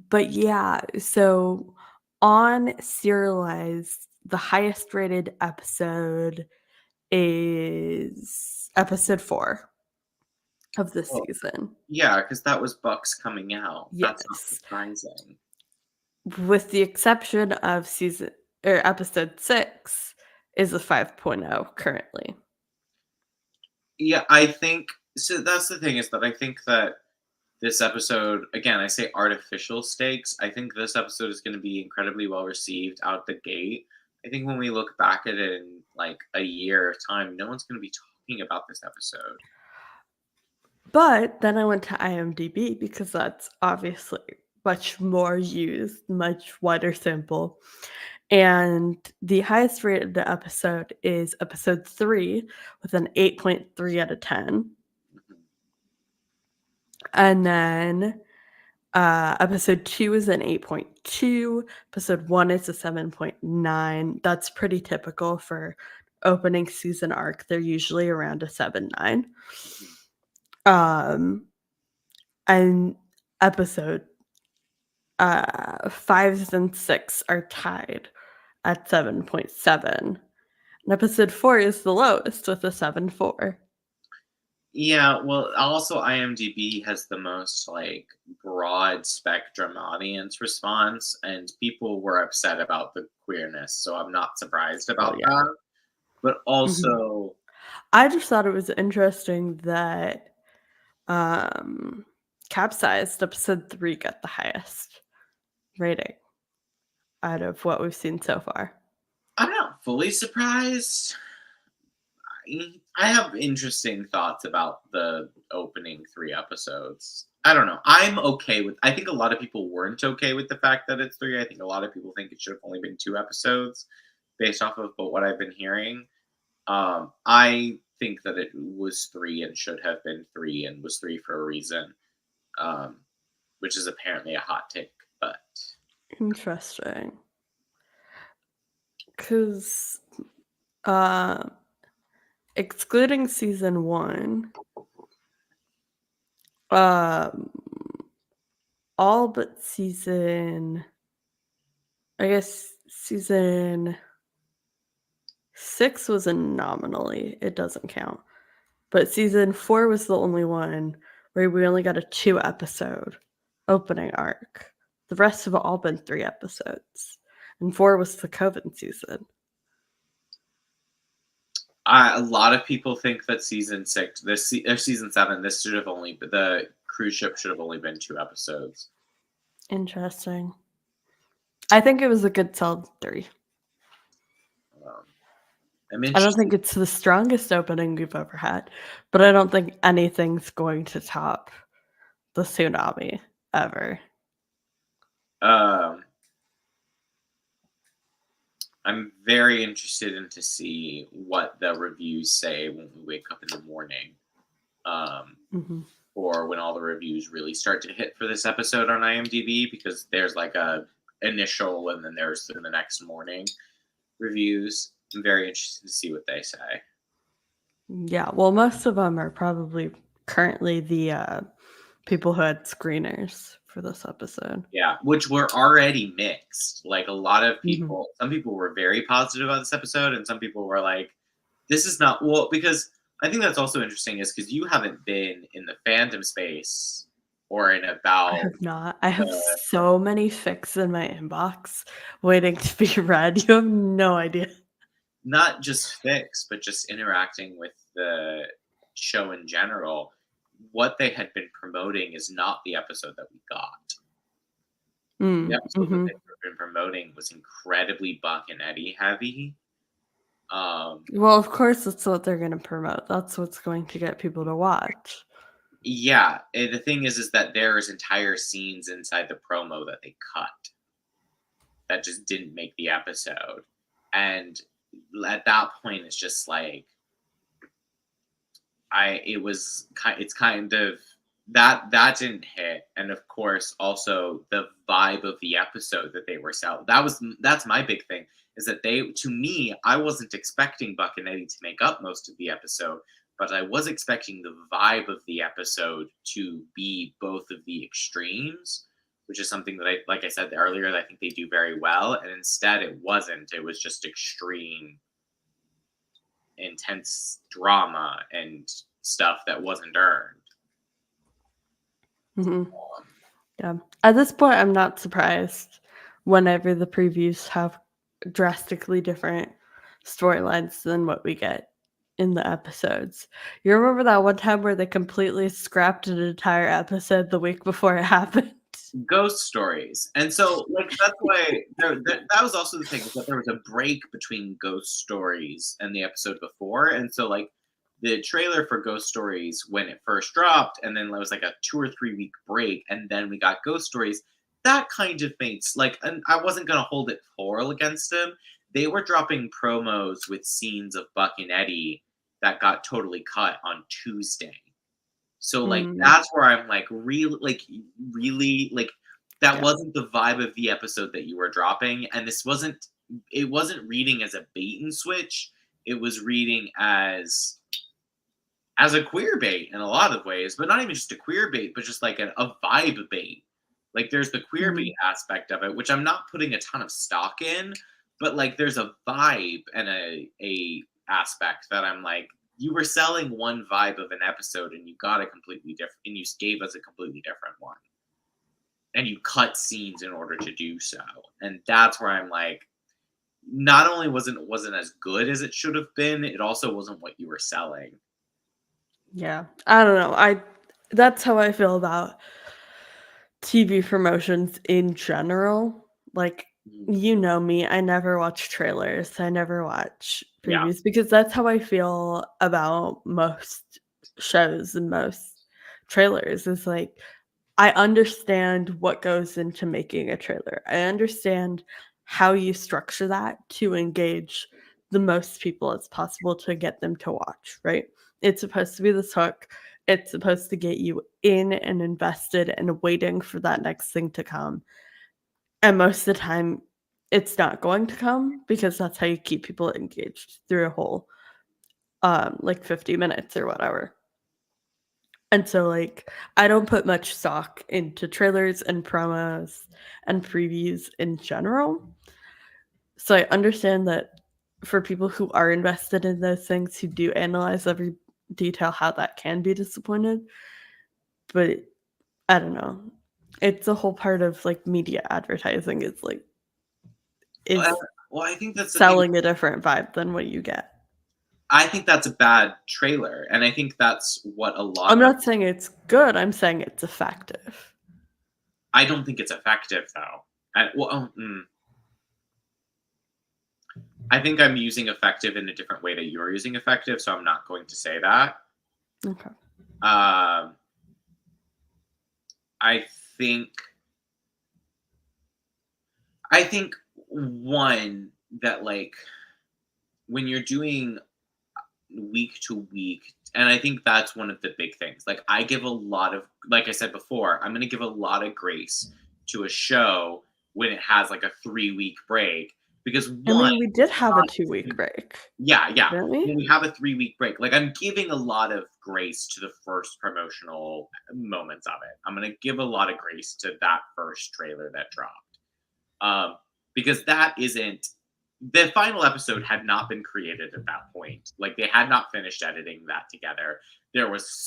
But yeah, so on Serialized, the highest rated episode is episode 4 of this season. Yeah, because that was Bucks coming out. Yes. That's not surprising. With the exception of episode 6 is a 5.0 currently. Yeah, I think so. That's the thing, is that I think that this episode, again, I say artificial stakes. I think this episode is going to be incredibly well received out the gate. I think when we look back at it in a year time, no one's going to be talking about this episode. But then I went to IMDb because that's obviously much more used, much wider sample. And the highest rated episode is episode 3 with an 8.3 out of 10. And then episode 2 is an 8.2. Episode 1 is a 7.9. That's pretty typical for opening season arc. They're usually around a 7.9. And episode 5 and 6 are tied at 7.7. And episode 4 is the lowest with a 7.4. Yeah, well, also IMDb has the most broad spectrum audience response, and people were upset about the queerness, so I'm not surprised about that. But also, I just thought it was interesting that Capsized episode 3 got the highest rating out of what we've seen so far. I'm not fully surprised. I have interesting thoughts about the opening 3 episodes. I don't know. I'm okay with. I think a lot of people weren't okay with the fact that it's 3. I think a lot of people think it should have only been 2 episodes, based off of what I've been hearing. I think that it was 3 and should have been 3 and was 3 for a reason, which is apparently a hot take. But Interesting. Because excluding season 1, all but season 6 was a nominally, it doesn't count. But season 4 was the only one where we only got a 2-episode opening arc. The rest have all been 3 episodes. And 4 was the COVID season. a lot of people think that season 6, season 7, the cruise ship should have only been 2 episodes. Interesting. I think it was a good solid 3. I don't think it's the strongest opening we've ever had, but I don't think anything's going to top the tsunami ever. I'm very interested to see what the reviews say when we wake up in the morning, or when all the reviews really start to hit for this episode on IMDb, because there's like a initial and then there's the next morning reviews. I'm very interested to see what they say. Yeah, well, most of them are probably currently the people who had screeners for this episode. Yeah, which were already mixed. Like a lot of people, some people were very positive about this episode, and some people were like, this is not, well, because I think that's also interesting is because you haven't been in the fandom space or in about. I have not. I have so many fics in my inbox waiting to be read. You have no idea. Not just fics, but just interacting with the show in general. What they had been promoting is not the episode that we got. The episode that they've been promoting was incredibly Buck and Eddie heavy. Well, of course, that's what they're going to promote. That's what's going to get people to watch. Yeah, the thing is that there's entire scenes inside the promo that they cut that just didn't make the episode, and at that point, it's just like it's kind of that didn't hit, and of course, also the vibe of the episode that they were selling. That's my big thing, is that to me, I wasn't expecting Buck and Eddie to make up most of the episode, but I was expecting the vibe of the episode to be both of the extremes, which is something that like I said earlier, that I think they do very well, and instead it wasn't. It was just extreme, intense drama and stuff that wasn't earned. Yeah. At this point, I'm not surprised whenever the previews have drastically different storylines than what we get in the episodes. You remember that one time where they completely scrapped an entire episode the week before it happened? Ghost stories. And so, like, that's why that was also the thing, is that there was a break between Ghost Stories and the episode before. And so, like, the trailer for Ghost Stories, when it first dropped, and then there was like a 2 or 3 week break, and then we got Ghost Stories, that kind of makes, like, and I wasn't going to hold it plural against them. They were dropping promos with scenes of Buck and Eddie that got totally cut on Tuesday. So, like, that's where I'm like, really, that wasn't the vibe of the episode that you were dropping. And it wasn't reading as a bait and switch. It was reading as a queer bait in a lot of ways, but not even just a queer bait, but just like a vibe bait. Like, there's the queer bait aspect of it, which I'm not putting a ton of stock in, but like, there's a vibe and a aspect that I'm like, you were selling one vibe of an episode and you got a completely different, and you gave us a completely different one. And you cut scenes in order to do so. And that's where I'm like, not only wasn't as good as it should have been, it also wasn't what you were selling. Yeah. I don't know. That's how I feel about TV promotions in general. Like, you know me, I never watch trailers, I never watch Yeah. previews because that's how I feel about most shows and most trailers is like I understand what goes into making a trailer. I understand how you structure that to engage the most people as possible to get them to watch, right? It's supposed to be this hook. It's supposed to get you in and invested and waiting for that next thing to come. And most of the time, it's not going to come because that's how you keep people engaged through a whole like 50 minutes or whatever. And so, like, I don't put much stock into trailers and promos and previews in general. So I understand that for people who are invested in those things, who do analyze every detail, how that can be disappointed. But I don't know. It's a whole part of like media advertising. It's like is Well, I think that's the thing. selling a different vibe than what you get. I think that's a bad trailer, and I think that's what a lot I'm of. not saying it's good. I'm saying it's effective. I don't think it's effective though. I think I'm using effective in a different way that you're using effective, so I'm not going to say that. Okay. Um, I think one that like when you're doing week to week, and I think that's one of the big things. Like I give a lot of, like I said before, I'm going to give a lot of grace to a show when it has like a 3-week break because I one, mean, we did have a 2-week break, yeah, didn't when we? we have a 3-week break, like I'm giving a lot of grace to the first promotional moments of it. I'm going to give a lot of grace to that first trailer that dropped. Because that isn't the final episode had not been created at that point. Like they had not finished editing that together. There was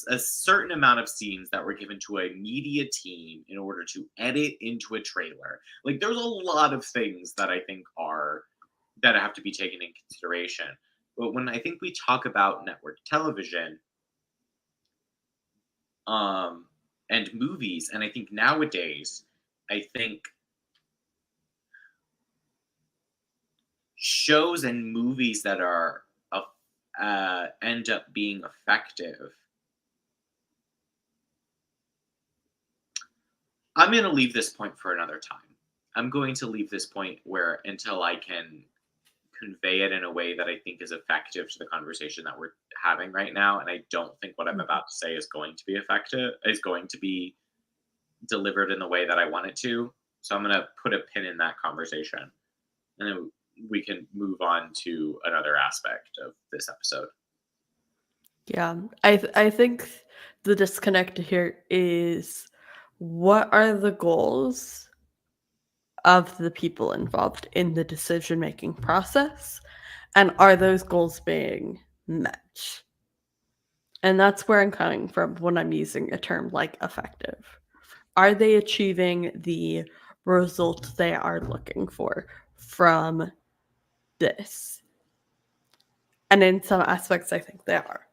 a certain amount of scenes that were given to a media team in order to edit into a trailer. Like there's a lot of things that I think are that have to be taken in consideration. But when I think we talk about network television, and movies, and I think nowadays, I think shows and movies that are end up being effective. I'm going to leave this point for another time. I'm going to leave this point where until I can convey it in a way that I think is effective to the conversation that we're having right now. And I don't think what I'm about to say is going to be effective, is going to be delivered in the way that I want it to. So I'm going to put a pin in that conversation. And then we can move on to another aspect of this episode. Yeah, I think the disconnect here is what are the goals of the people involved in the decision-making process, and are those goals being met? And that's where I'm coming from when I'm using a term like effective. Are they achieving the result they are looking for from this? And in some aspects, I think they are.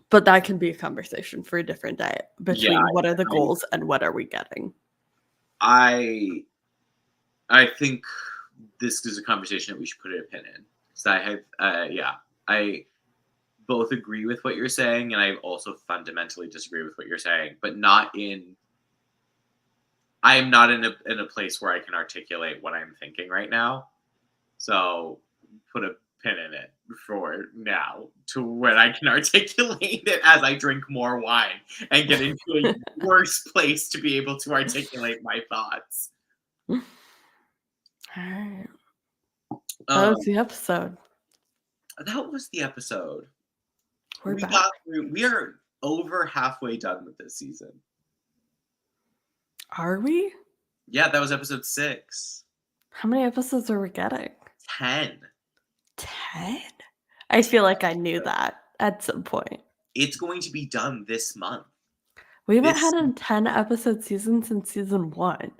But that can be a conversation for a different day between what are the goals and what are we getting. I think this is a conversation that we should put a pin in. So I both agree with what you're saying, and I also fundamentally disagree with what you're saying, but I am not in a place where I can articulate what I'm thinking right now. So put a pin in it for now to when I can articulate it as I drink more wine and get into a worse place to be able to articulate my thoughts. All right. That was the episode. That was the episode. We're back. We are over halfway done with this season. Are we? Yeah, that was episode 6. How many episodes are we getting? 10. 10? I feel like I knew that at some point. It's going to be done this month. We haven't had a 10-episode season since season 1.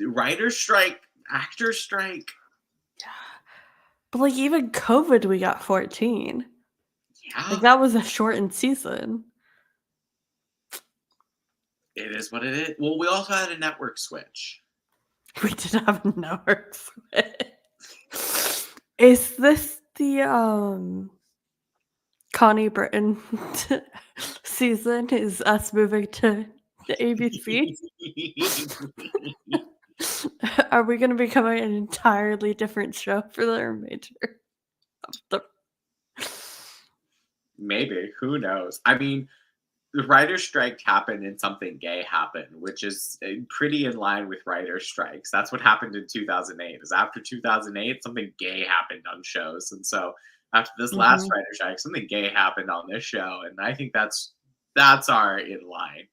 Writer strike, actor strike. Yeah. But like even COVID, we got 14. Yeah. Like, that was a shortened season. It is what it is. Well, we also had a network switch. We did have a network switch. Is this the Connie Britton season? Is us moving to ABC? Are we gonna become an entirely different show for the remainder of the Maybe. Who knows? I mean, the writer's strike happened and something gay happened, which is pretty in line with writer's strikes. That's what happened in 2008. Is after 2008, something gay happened on shows, and so after this last writer's strike, something gay happened on this show, and I think that's our in line.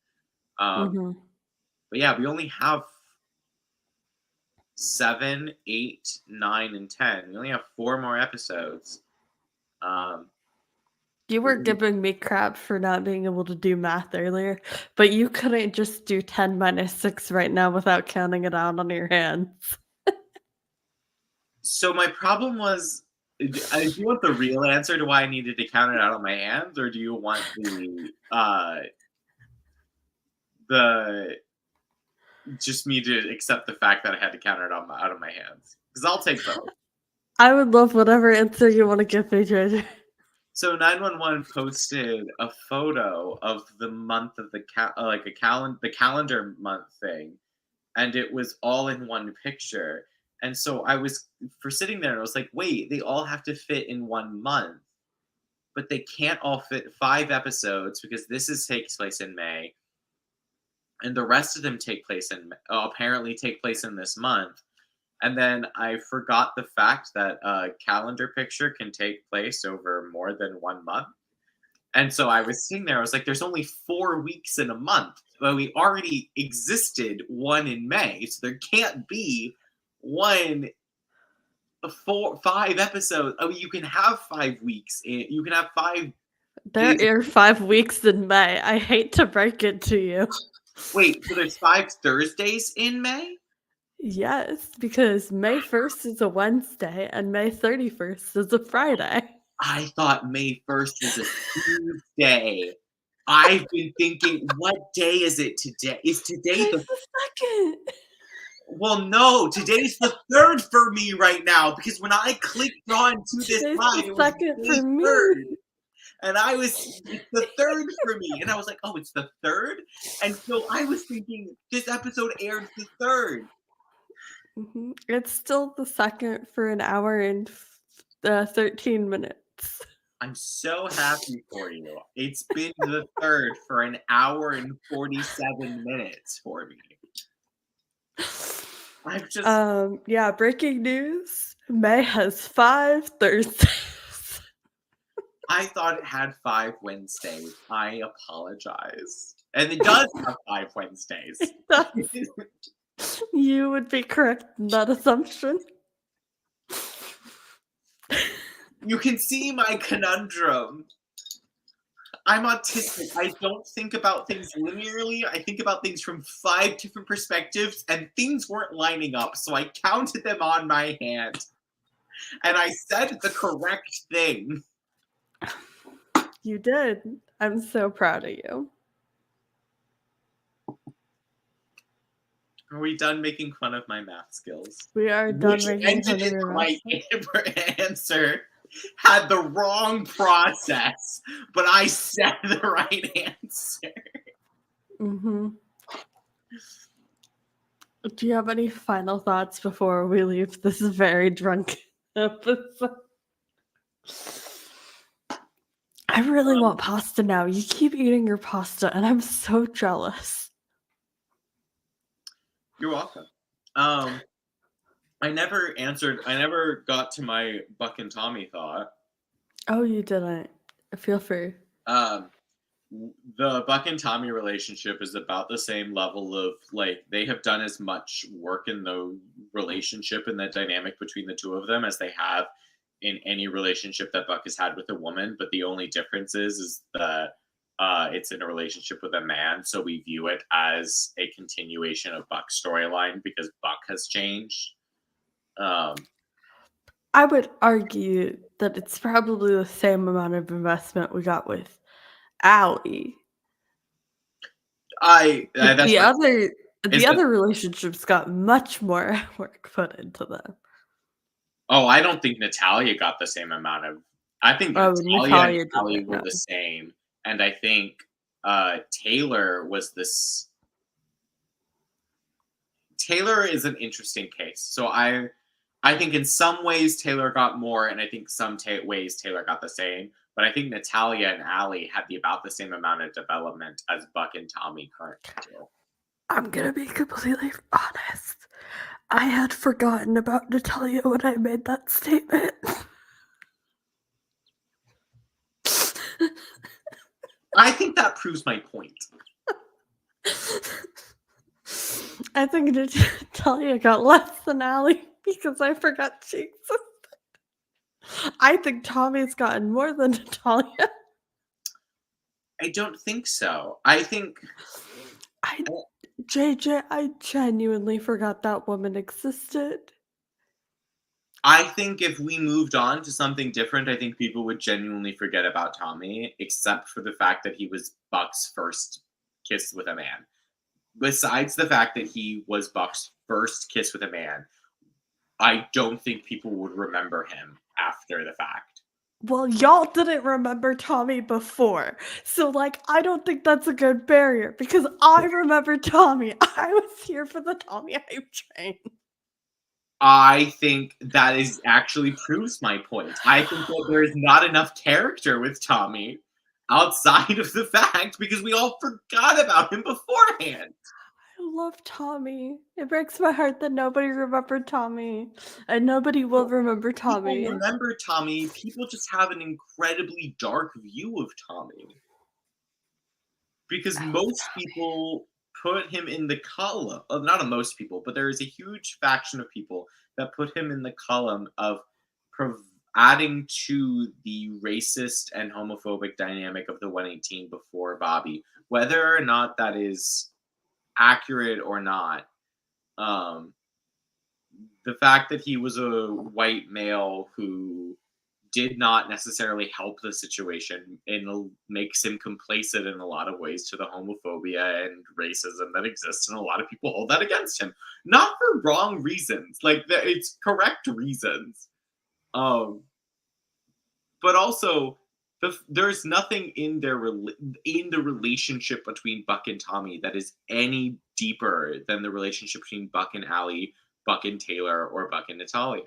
But yeah, we only have 7, 8, 9, and 10. We only have 4 more episodes. You were giving me crap for not being able to do math earlier, but you couldn't just do 10 minus 6 right now without counting it out on your hands. So my problem was, do you want the real answer to why I needed to count it out on my hands, or do you want the just me to accept the fact that I had to count it out of my hands? Because I'll take both. I would love whatever answer you want to give me, JJ. So 911 posted a photo of the month of the the calendar month thing, and it was all in one picture. And so I was sitting there and I was like, wait, they all have to fit in 1 month, but they can't all fit 5 episodes because takes place in May, and the rest of them apparently take place in this month. And then I forgot the fact that a calendar picture can take place over more than 1 month. And so I was sitting there, I was like, there's only 4 weeks in a month. But we already existed 1 in May. So there can't be 5 episodes. Oh, you can have 5 weeks. You can have 5 days. There are 5 weeks in May. I hate to break it to you. Wait, so there's 5 Thursdays in May? Yes, because May 1st is a Wednesday and May 31st is a Friday. I thought May 1st was a Tuesday. I've been thinking, what day is it today? Is today the 2nd? Well, no, today's the 3rd for me right now, because when I clicked on to this line, it was the 2nd for May me. 3rd. And it's the 3rd for me. And I was like, oh, it's the 3rd? And so I was thinking this episode aired the 3rd. It's still the 2nd for an hour and 13 minutes. I'm so happy for you. It's been the 3rd for an hour and 47 minutes for me. I've just yeah, breaking news. May has 5 Thursdays. I thought it had 5 Wednesdays. I apologize. And it does have 5 Wednesdays. It does. You would be correct in that assumption. You can see my conundrum. I'm autistic. I don't think about things linearly. I think about things from 5 different perspectives, and things weren't lining up, so I counted them on my hand. And I said the correct thing. You did. I'm so proud of you. Are we done making fun of my math skills? We are done making fun of your math skills. My answer had the wrong process, but I said the right answer. Do you have any final thoughts before we leave this very drunk episode? I really want pasta now. You keep eating your pasta, and I'm so jealous. You're welcome. I never got to my Buck and Tommy thought. Oh, you didn't. Feel free. The Buck and Tommy relationship is about the same level of, like, they have done as much work in the relationship and the dynamic between the two of them as they have in any relationship that Buck has had with a woman. But the only difference is that it's in a relationship with a man, so we view it as a continuation of Buck's storyline because Buck has changed. I would argue that it's probably the same amount of investment we got with Allie. That's The what other is the that. other relationships got much more work put into them. Oh, I don't think Natalia got the same amount of. I think Oh, Natalia and Natalia Ali didn't, were no. the same, and I think Taylor was this. Taylor is an interesting case. So I think in some ways Taylor got more, and I think some ways Taylor got the same. But I think Natalia and Ali had about the same amount of development as Buck and Tommy currently do. I'm gonna be completely honest. I had forgotten about Natalia when I made that statement. I think that proves my point. I think Natalia got less than Allie because I forgot she existed. I think Tommy's gotten more than Natalia. I don't think so. I think JJ, I genuinely forgot that woman existed. if we moved on to something different, I think people would genuinely forget about Tommy, except for the fact that he was Buck's first kiss with a man. Besides the fact that he was Buck's first kiss with a man, I don't think people would remember him after the fact. Well, y'all didn't remember Tommy before. So, like, I don't think that's a good barrier because I remember Tommy. I was here for the Tommy hype train. I think that is actually proves my point. I think that there is not enough character with Tommy outside of the fact because we all forgot about him beforehand. I love Tommy. It breaks my heart that nobody remembered Tommy, and nobody will remember People Tommy. remember Tommy. People just have an incredibly dark view of Tommy because I love most Tommy. people put him in the column of not a most people, but there is a huge faction of people that put him in the column of adding to the racist and homophobic dynamic of the 118 before Bobby. Whether or not that is accurate or not, um, the fact that he was a white male who did not necessarily help the situation and makes him complacent in a lot of ways to the homophobia and racism that exists, and a lot of people hold that against him, not for wrong reasons, like it's correct reasons, but also there's nothing in in the relationship between Buck and Tommy that is any deeper than the relationship between Buck and Allie, Buck and Taylor, or Buck and Natalia.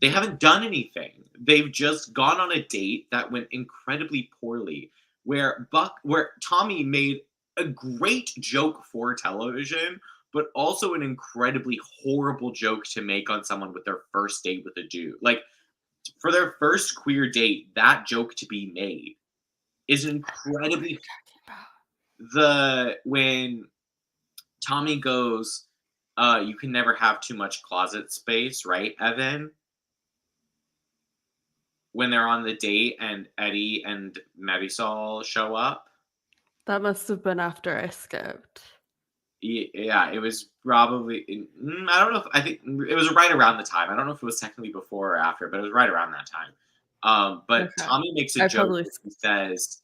They haven't done anything. They've just gone on a date that went incredibly poorly, where Tommy made a great joke for television, but also an incredibly horrible joke to make on someone with their first date with a dude. Like, for their first queer date, that joke to be made is incredibly. When Tommy goes, you can never have too much closet space, right, Evan? When they're on the date and Eddie and Marisol show up. That must have been after I skipped. Yeah, it was probably. I don't know if I think it was right around the time. I don't know if it was technically before or after, but it was right around that time. But Okay. Tommy makes a I joke. probably He says,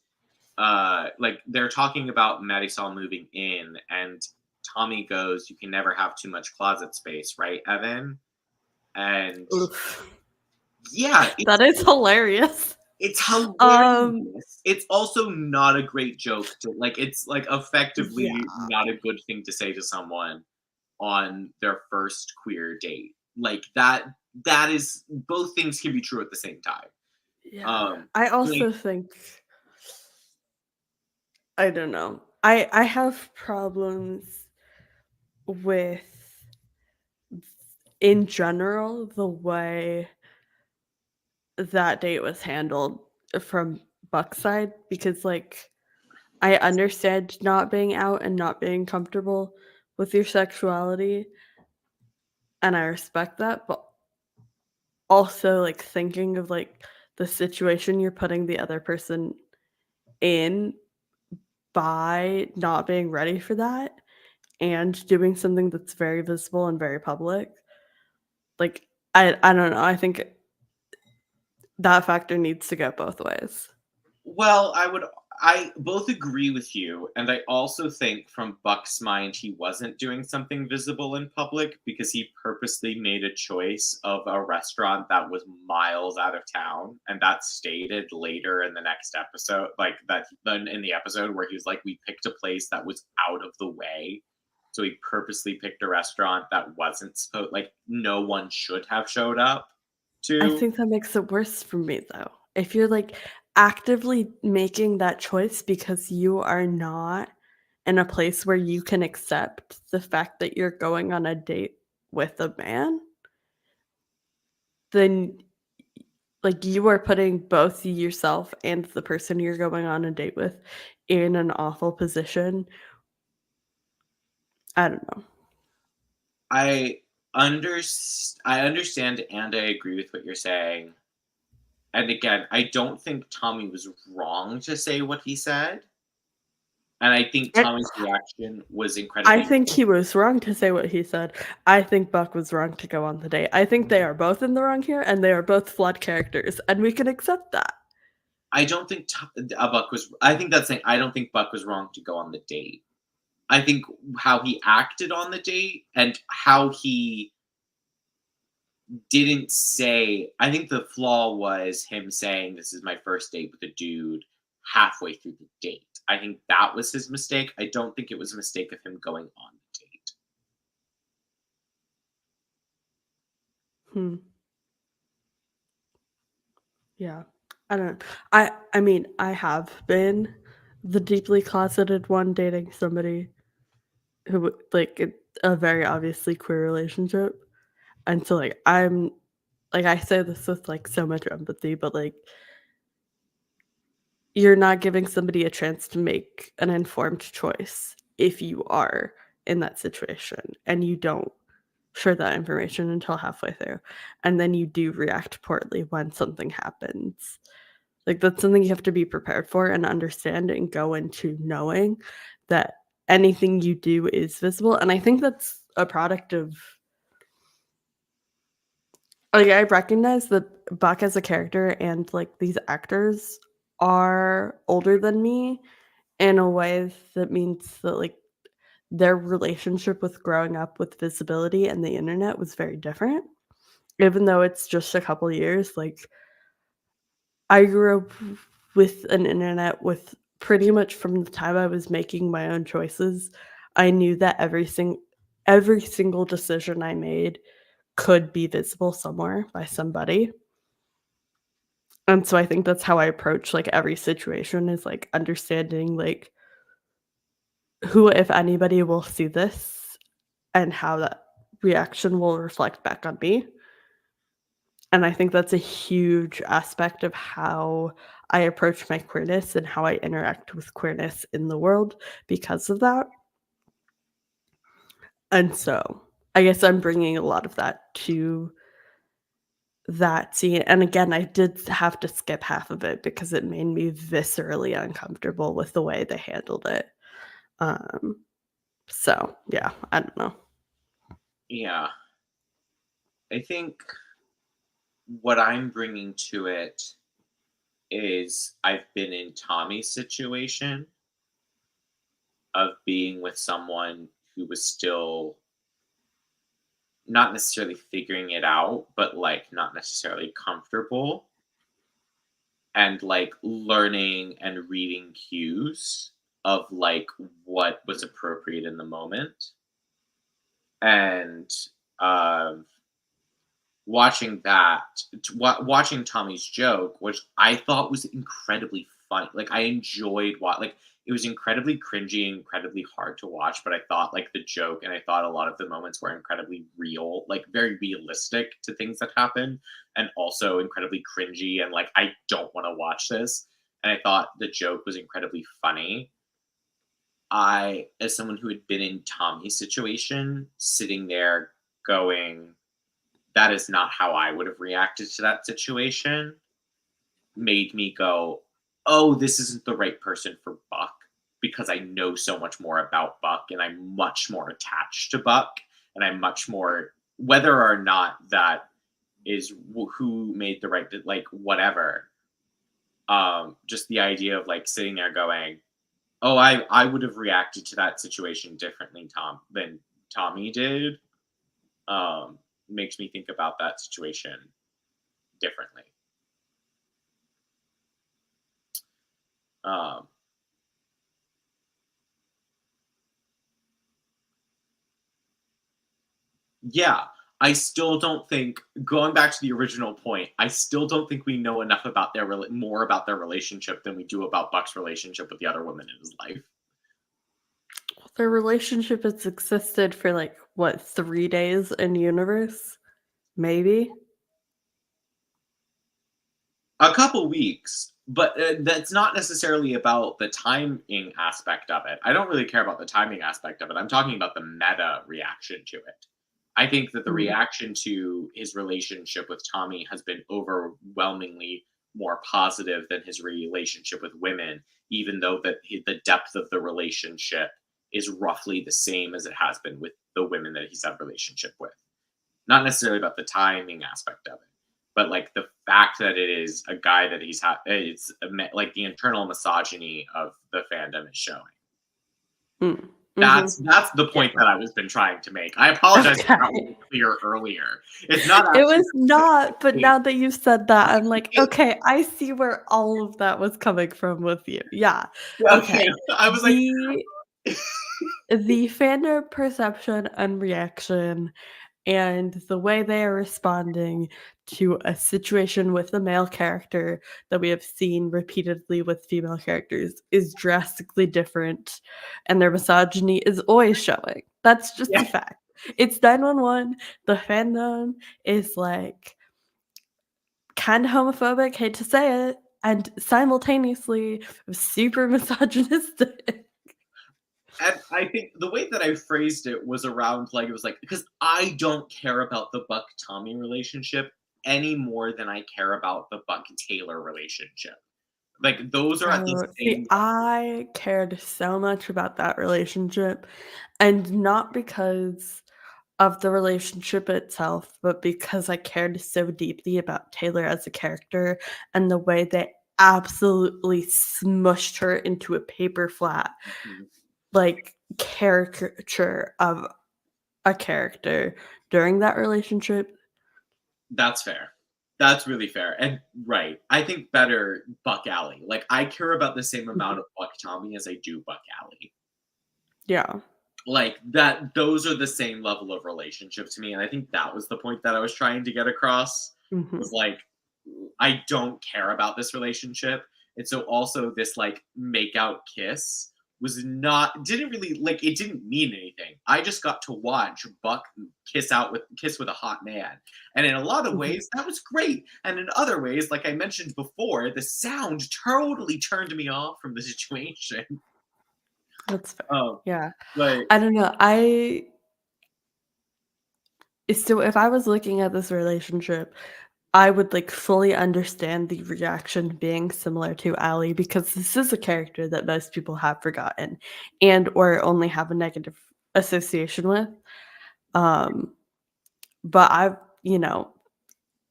like they're talking about Marisol moving in, and Tommy goes, "You can never have too much closet space, right, Evan?" And Oof. yeah, That is hilarious. it's hilarious. Um, It's also not a great joke to like. It's like effectively yeah. not a good thing to say to someone on their first queer date. Like that. That is both things can be true at the same time. Yeah. I Like, also think I don't know. I have problems with in general the way that date was handled from Buck's side because like I understand not being out and not being comfortable with your sexuality and I respect that, but also like thinking of like the situation you're putting the other person in by not being ready for that and doing something that's very visible and very public. Like I don't know. I think that factor needs to go both ways. Well, I both agree with you, and I also think from Buck's mind he wasn't doing something visible in public because he purposely made a choice of a restaurant that was miles out of town, and that's stated later in the next episode, like that then in the episode where he was like, we picked a place that was out of the way. So he purposely picked a restaurant that wasn't supposed like no one should have showed up I to. think that makes it worse for me, though. If you're, like, actively making that choice because you are not in a place where you can accept the fact that you're going on a date with a man, then, like, you are putting both yourself and the person you're going on a date with in an awful position. I don't know. I understand and I agree with what you're saying. And again, I don't think Tommy was wrong to say what he said. And I think I Tommy's reaction was I incredibly. think he was wrong to say what he said. I think Buck was wrong to go on the date. I think they are both in the wrong here, and they are both flawed characters, and we can accept that. I don't think Buck was. I think that's saying I don't think Buck was wrong to go on the date. I think how he acted on the date and how he didn't say. I think the flaw was him saying, "This is my first date with a dude," halfway through the date. I think that was his mistake. I don't think it was a mistake of him going on the date. Hmm. Yeah. I don't I mean, I have been the deeply closeted one dating somebody who like, a very obviously queer relationship, and so, like, I say this with, like, so much empathy, but, like, you're not giving somebody a chance to make an informed choice if you are in that situation, and you don't share that information until halfway through, and then you do react poorly when something happens. Like, that's something you have to be prepared for and understand and go into knowing that anything you do is visible, and I think that's a product of like, I recognize that Buck as a character and, like, these actors are older than me in a way that means that, like, their relationship with growing up with visibility and the internet was very different. Even though it's just a couple years, like, I grew up with an internet with pretty much from the time I was making my own choices, I knew that every single decision I made could be visible somewhere by somebody. And so I think that's how I approach, like, every situation is, like, understanding, like, who, if anybody, will see this and how that reaction will reflect back on me. And I think that's a huge aspect of how I approach my queerness and how I interact with queerness in the world because of that. And so, I guess I'm bringing a lot of that to that scene, and again, I did have to skip half of it because it made me viscerally uncomfortable with the way they handled it. Um, so, yeah, I don't know. Yeah, I think what I'm bringing to it is I've been in Tommy's situation of being with someone who was still not necessarily figuring it out, but like not necessarily comfortable and like learning and reading cues of like what was appropriate in the moment. And um watching that watching Tommy's joke, which I thought was incredibly funny. Like I enjoyed what like it was incredibly cringy, incredibly hard to watch, but I thought like the joke and I thought a lot of the moments were incredibly real, like very realistic to things that happen, and also incredibly cringy and like I don't want to watch this. And I thought the joke was incredibly funny. I, as someone who had been in Tommy's situation, sitting there going, that is not how I would have reacted to that situation, made me go, oh, this isn't the right person for Buck because I know so much more about Buck and I'm much more attached to Buck and I'm much more, whether or not that is who made the right, like, whatever. Just the idea of, like, sitting there going, "Oh, I would have reacted to that situation differently, than Tommy did," makes me think about that situation differently. Um, yeah, I still don't think, going back to the original point, I still don't think we know enough about more about their relationship than we do about Buck's relationship with the other women in his life. Their relationship has existed for, like, what, 3 days in universe? Maybe? A couple weeks, but, that's not necessarily about the timing aspect of it. I don't really care about the timing aspect of it. I'm talking about the meta reaction to it. I think that the Mm. reaction to his relationship with Tommy has been overwhelmingly more positive than his relationship with women, even though the depth of the relationship is roughly the same as it has been with the women that he's had a relationship with. Not necessarily about the timing aspect of it, but like the fact that it is a guy that he's had. It's like the internal misogyny of the fandom is showing. Mm. Mhm. That's the Yeah. point that I was been trying to make. I apologize if that Okay. wasn't clear earlier. It's not It actually was not, but the now that you said that, I'm like, point. "Okay, I see where all of that was coming from with you." Yeah. Okay, Okay. I was like, The fandom perception and reaction and the way they are responding to a situation with a male character that we have seen repeatedly with female characters is drastically different, and their misogyny is always showing. That's just a yeah, fact. It's 911. The fandom is, like, kinda homophobic, hate to say it, and simultaneously super misogynistic. and I think the way that I phrased it was around, like, it was like, because I don't care about the Buck Tommy relationship any more than I care about the Buck Taylor relationship. Like, those are at the Oh, see, same level. I cared so much about that relationship, and not because of the relationship itself, but because I cared so deeply about Taylor as a character and the way they absolutely smushed her into a paper flat, Mhm. like, caricature of a character during that relationship. That's fair. That's really fair, and right. I think better Buck Alley. Like, I care about the same amount Mhm. of Buck Tommy as I do Buck Alley. Yeah. Like, that those are the same level of relationship to me, and I think that was the point that I was trying to get across, was, Mhm. like, I don't care about this relationship, and so also this, like, make out kiss was not didn't really, like, it didn't mean anything. I just got to watch Buck kiss with a hot man, and in a lot of Mhm. ways, that was great, and in other ways, like I mentioned before, the sound totally turned me off from the situation. That's fair. Um, Yeah. but I don't know, so if I was looking at this relationship, I would, like, fully understand the reaction being similar to Ali because this is a character that most people have forgotten and or only have a negative association with. Um, but you know,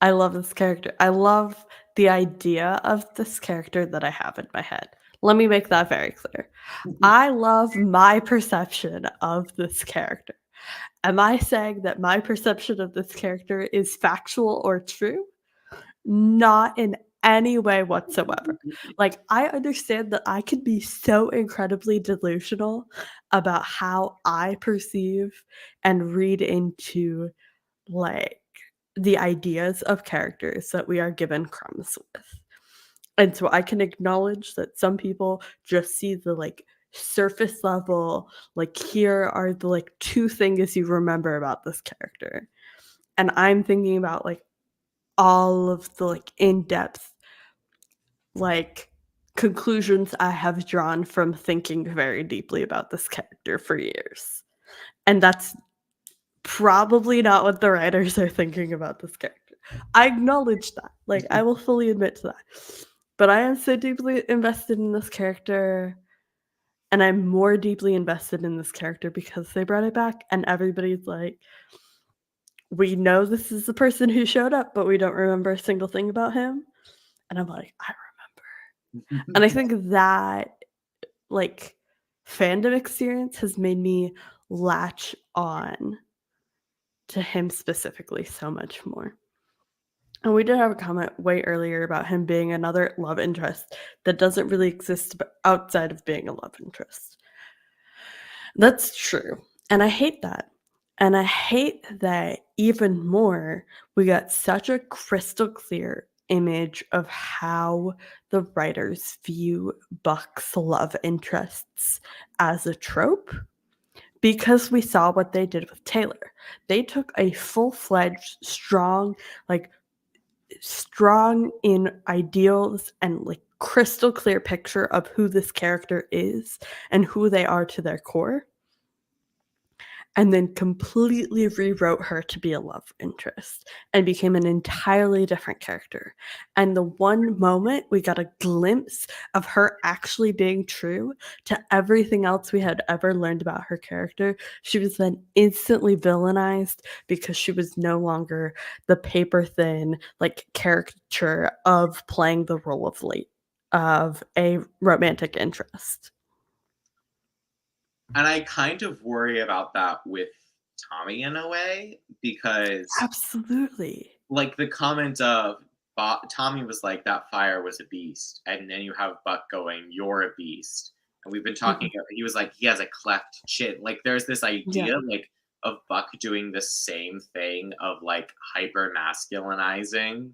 I love this character. I love the idea of this character that I have in my head. Let me make that very clear. I love my perception of this character. Am I saying that my perception of this character is factual or true? Not in any way whatsoever. Like, I understand that I could be so incredibly delusional about how I perceive and read into, like, the ideas of characters that we are given crumbs with. And so I can acknowledge that some people just see the, like, surface level, like, here are the, like, 2 things you remember about this character. And I'm thinking about, like, all of the, like, in-depth, like, conclusions I have drawn from thinking very deeply about this character for years. And that's probably not what the writers are thinking about this character. I acknowledge that, like, I will fully admit to that. But I am so deeply invested in this character, and I'm more deeply invested in this character because they brought it back, and everybody's like, we know this is the person who showed up, but we don't remember a single thing about him. And I'm like, I remember. And I think that, like, fandom experience has made me latch on to him specifically so much more. And we did have a comment way earlier about him being another love interest that doesn't really exist outside of being a love interest. That's true. And I hate that. And I hate that even more, we got such a crystal clear image of how the writers view Buck's love interests as a trope because we saw what they did with Taylor. They took a full-fledged, strong in ideals and like crystal clear picture of who this character is and who they are to their core, and then completely rewrote her to be a love interest and became an entirely different character. And the one moment we got a glimpse of her actually being true to everything else we had ever learned about her character, she was then instantly villainized because she was no longer the paper thin like caricature of playing the role of a romantic interest. And I kind of worry about that with Tommy in a way, because Absolutely. like the comment of Tommy was like, that fire was a beast, and then you have Buck going, you're a beast, and we've been talking. He was like, he has a cleft chin. Like there's this idea like of Buck doing the same thing of like hyper masculinizing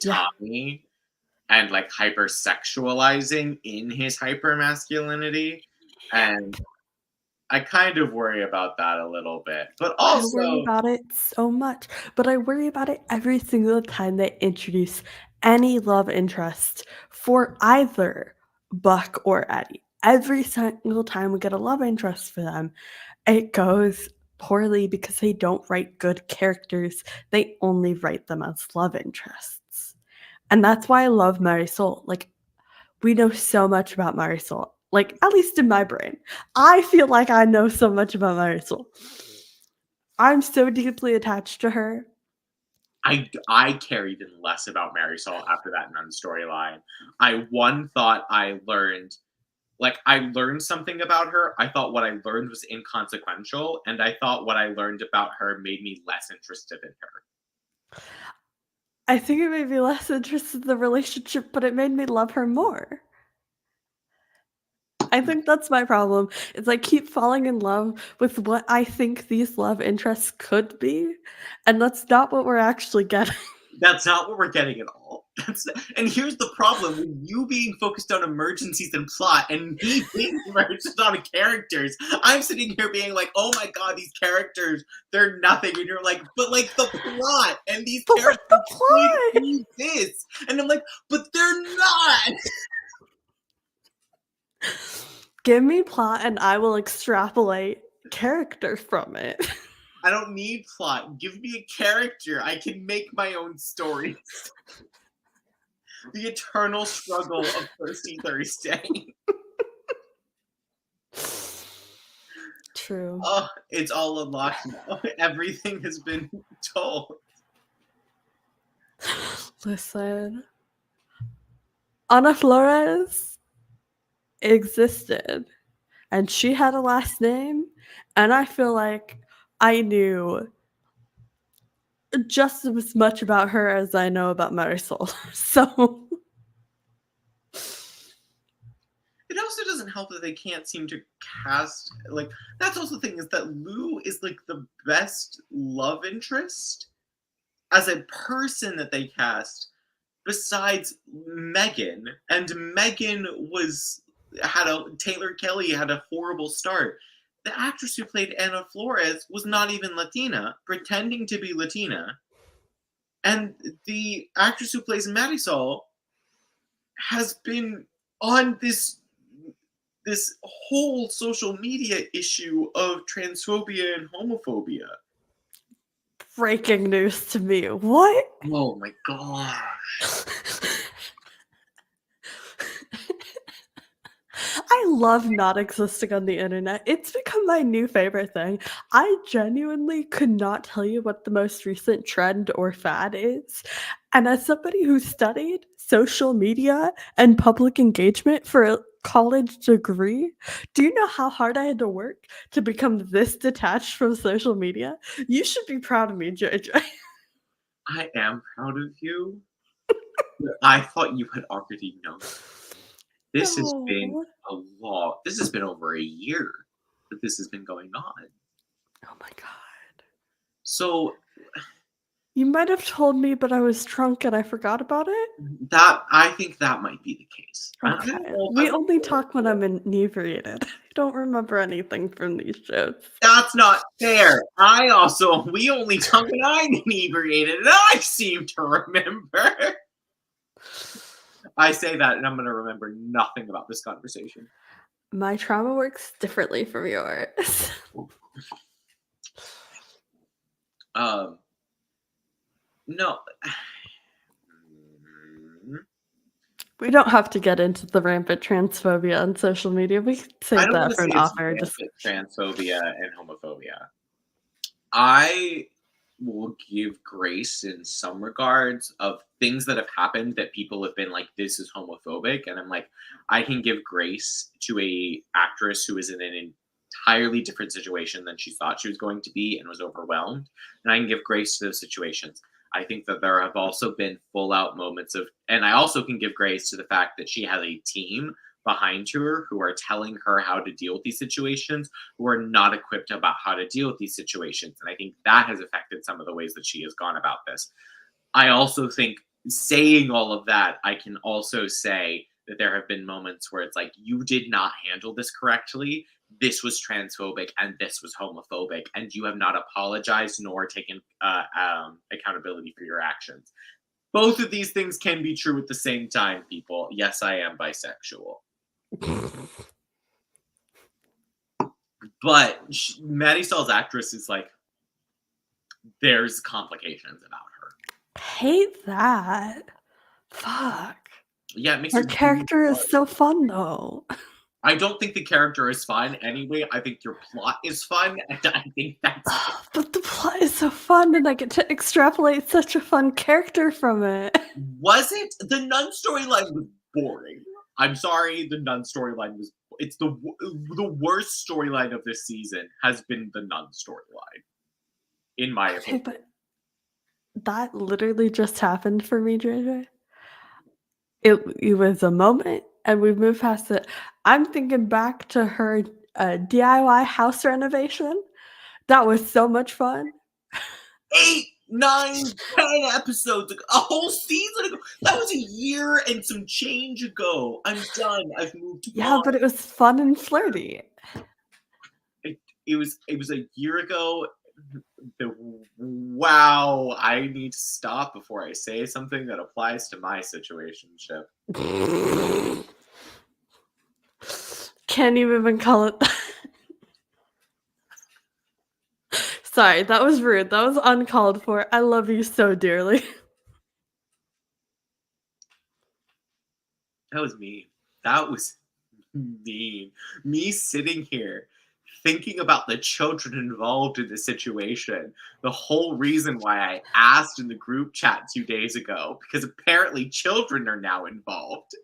Tommy and like hyper sexualizing in his hyper masculinity, and I kind of worry about that a little bit, but I worry also about it so much, but I worry about it every single time they introduce any love interest for either Buck or Eddie. Every single time we get a love interest for them, it goes poorly because they don't write good characters. They only write them as love interests. And that's why I love Marisol. Like, we know so much about Marisol. Like, at least in my brain. I feel like I know so much about Marisol. I'm so deeply attached to her. I care even less about Marisol after that nun storyline. Thought I learned, like, I learned something about her. I thought what I learned was inconsequential, and I thought what I learned about her made me less interested in her. I think it made me less interested in the relationship, but it made me love her more. I think that's my problem, is I keep falling in love with what I think these love interests could be, and that's not what we're actually getting. That's not what we're getting at all. And here's the problem with you being focused on emergencies and plot and me being focused on characters. I'm sitting here being like, oh my god, these characters, they're nothing. And you're like, but like the plot and these But characters like the plot! need this. And I'm like, but they're not. Give me plot and I will extrapolate character from it. I don't need plot. Give me a character. I can make my own stories. The eternal struggle of Thirsty Thursday. True. Oh, it's all unlocked now. Everything has been told. Listen. Ana Flores existed, and she had a last name, and I feel like I knew just as much about her as I know about Marisol. So It also doesn't help that they can't seem to cast, like, that's also the thing, is that Lou is like the best love interest as a person that they cast besides Megan. And Megan Taylor Kelly had a horrible start. The actress who played Ana Flores was not even Latina, pretending to be Latina. And the actress who plays Marisol has been on this whole social media issue of transphobia and homophobia. breaking news to me. What? Oh my gosh. I love not existing on the internet. It's become my new favorite thing. I genuinely could not tell you what the most recent trend or fad is. And as somebody who studied social media and public engagement for a college degree, do you know how hard I had to work to become this detached from social media? You should be proud of me, JJ. I am proud of you. I thought you had already known. This has been No. a lot. This has been over a year that this has been going on. Oh my god. So You might have told me, but I was drunk and I forgot about it? I think that might be the case. I don't Okay. know if We I only talk when I'm inebriated. I don't remember anything from these shows. That's not fair. We only talk when I'm inebriated, and I seem to remember. I say that, and I'm going to remember nothing about this conversation. My trauma works differently from yours. No. We don't have to get into the rampant transphobia on social media. We can I save don't that want to for say an it's off-air transphobia and homophobia. I will give grace in some regards of things that have happened that people have been like, this is homophobic, and I'm like, I can give grace to a actress who is in an entirely different situation than she thought she was going to be and was overwhelmed, and I can give grace to those situations. I think that there have also been full out moments of, and I also can give grace to the fact that she has a team behind her who are telling her how to deal with these situations, who are not equipped about how to deal with these situations. And I think that has affected some of the ways that she has gone about this. I also think, saying all of that, I can also say that there have been moments where it's like, you did not handle this correctly. This was transphobic and this was homophobic, and you have not apologized nor taken accountability for your actions. Both of these things can be true at the same time, people. Yes, I am bisexual. But Maddie Stahl's actress is like, there's complications about her. Hate that. Fuck. Yeah, it makes Her it character is so fun, though. I don't think the character is fun anyway. I think your plot is fun, and I think that's But the plot is so fun, and I get to extrapolate such a fun character from it. Was it? The nun storyline was boring. I'm sorry, the nun storyline was. It's the worst storyline of this season has been the nun storyline, in my Okay, opinion. but that literally just happened for me, JJ. It was a moment, and we moved past it. I'm thinking back to her DIY house renovation. That was so much fun. 8, 9, 10 episodes ago, a whole season ago. That was a year and some change ago. I'm done. I've moved Yeah, on. but it was fun and flirty. It was a year ago. Wow, I need to stop before I say something that applies to my situationship. Can't even call it that. Sorry, that was rude. That was uncalled for. I love you so dearly. That was mean. That was mean. Me sitting here thinking about the children involved in the situation. The whole reason why I asked in the group chat 2 days ago, because apparently children are now involved.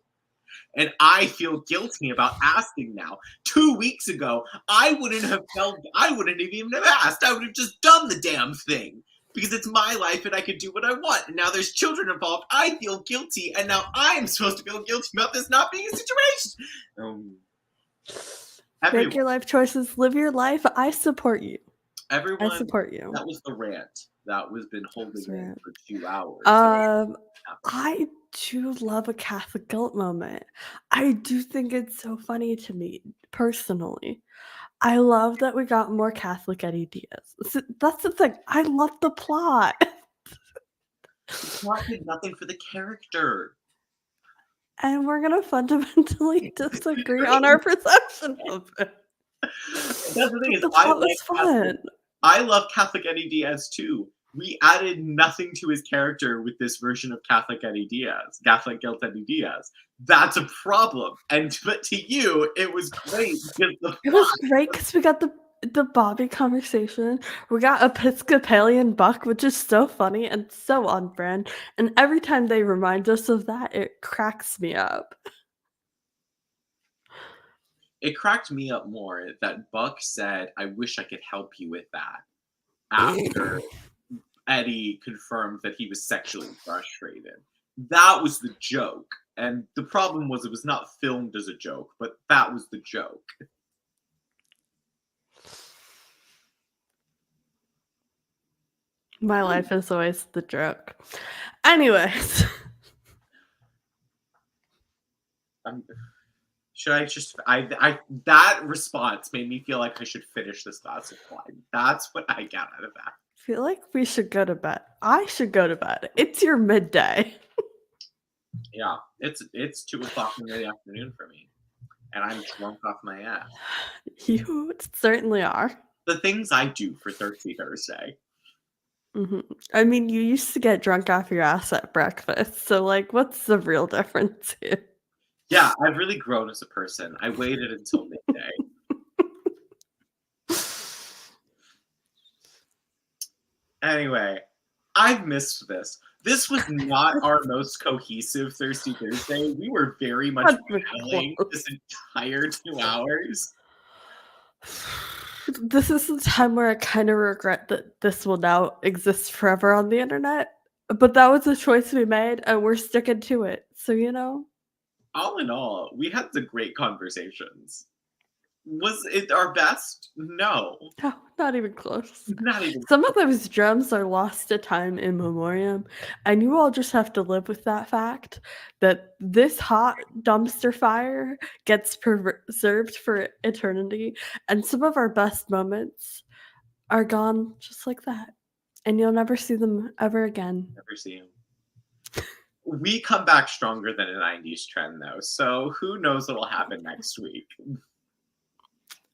And I feel guilty about asking now. 2 weeks ago, I wouldn't have even have asked. I would have just done the damn thing. Because it's my life and I can do what I want. And now there's children involved. I feel guilty, and now I'm supposed to feel guilty about this not being a situation. Make your life choices. Live your life. I support you. Everyone, I support you. that was the rant. That was been holding in for 2 hours. I do love a Catholic guilt moment. I do think it's so funny to me, personally. I love that we got more Catholic Eddie Diaz. That's the thing. I love the plot. The plot did nothing for the character. And we're gonna fundamentally disagree on our perception of it. That's the thing, is the plot was fun. I love Catholic Eddie Diaz too. We added nothing to his character with this version of Catholic Guilt Eddie Diaz. That's a problem. But to you, it was great. It was great because we got the Bobby conversation. We got Episcopalian Buck, which is so funny and so on brand. And every time they remind us of that, it cracks me up. It cracked me up more that Buck said, "I wish I could help you with that," after Eddie confirmed that he was sexually frustrated. That was the joke. And the problem was it was not filmed as a joke, but that was the joke. My life is always the joke. Anyways. Should I just that response made me feel like I should finish this glass of wine. That's what I got out of that. I feel like we should go to bed. I should go to bed. It's your midday. Yeah, it's 2:00 in the afternoon for me, and I'm drunk off my ass. You certainly are. The things I do for Thirsty Thursday. I mean, you used to get drunk off your ass at breakfast, so, like, what's the real difference here? Yeah, I've really grown as a person. I waited until midday. Anyway, I've missed this. This was not our most cohesive Thirsty Thursday. We were very much battling this entire 2 hours. This is the time where I kind of regret that this will now exist forever on the internet, but that was a choice we made, and we're sticking to it, so, you know? All in all, we had some great conversations. Was it our best? No. No, not even close. Not even Some of those gems are lost to time in memoriam, and you all just have to live with that fact that this hot dumpster fire gets preserved for eternity, and some of our best moments are gone just like that, and you'll never see them ever again. Never see them. We come back stronger than a 90s trend, though, so who knows what will happen next week.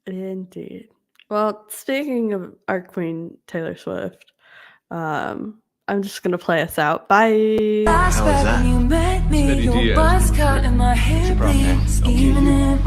Indeed. Well, speaking of our queen, Taylor Swift, I'm just gonna play us out. Bye. How was that? Steady Diaz. She brought that. Okay.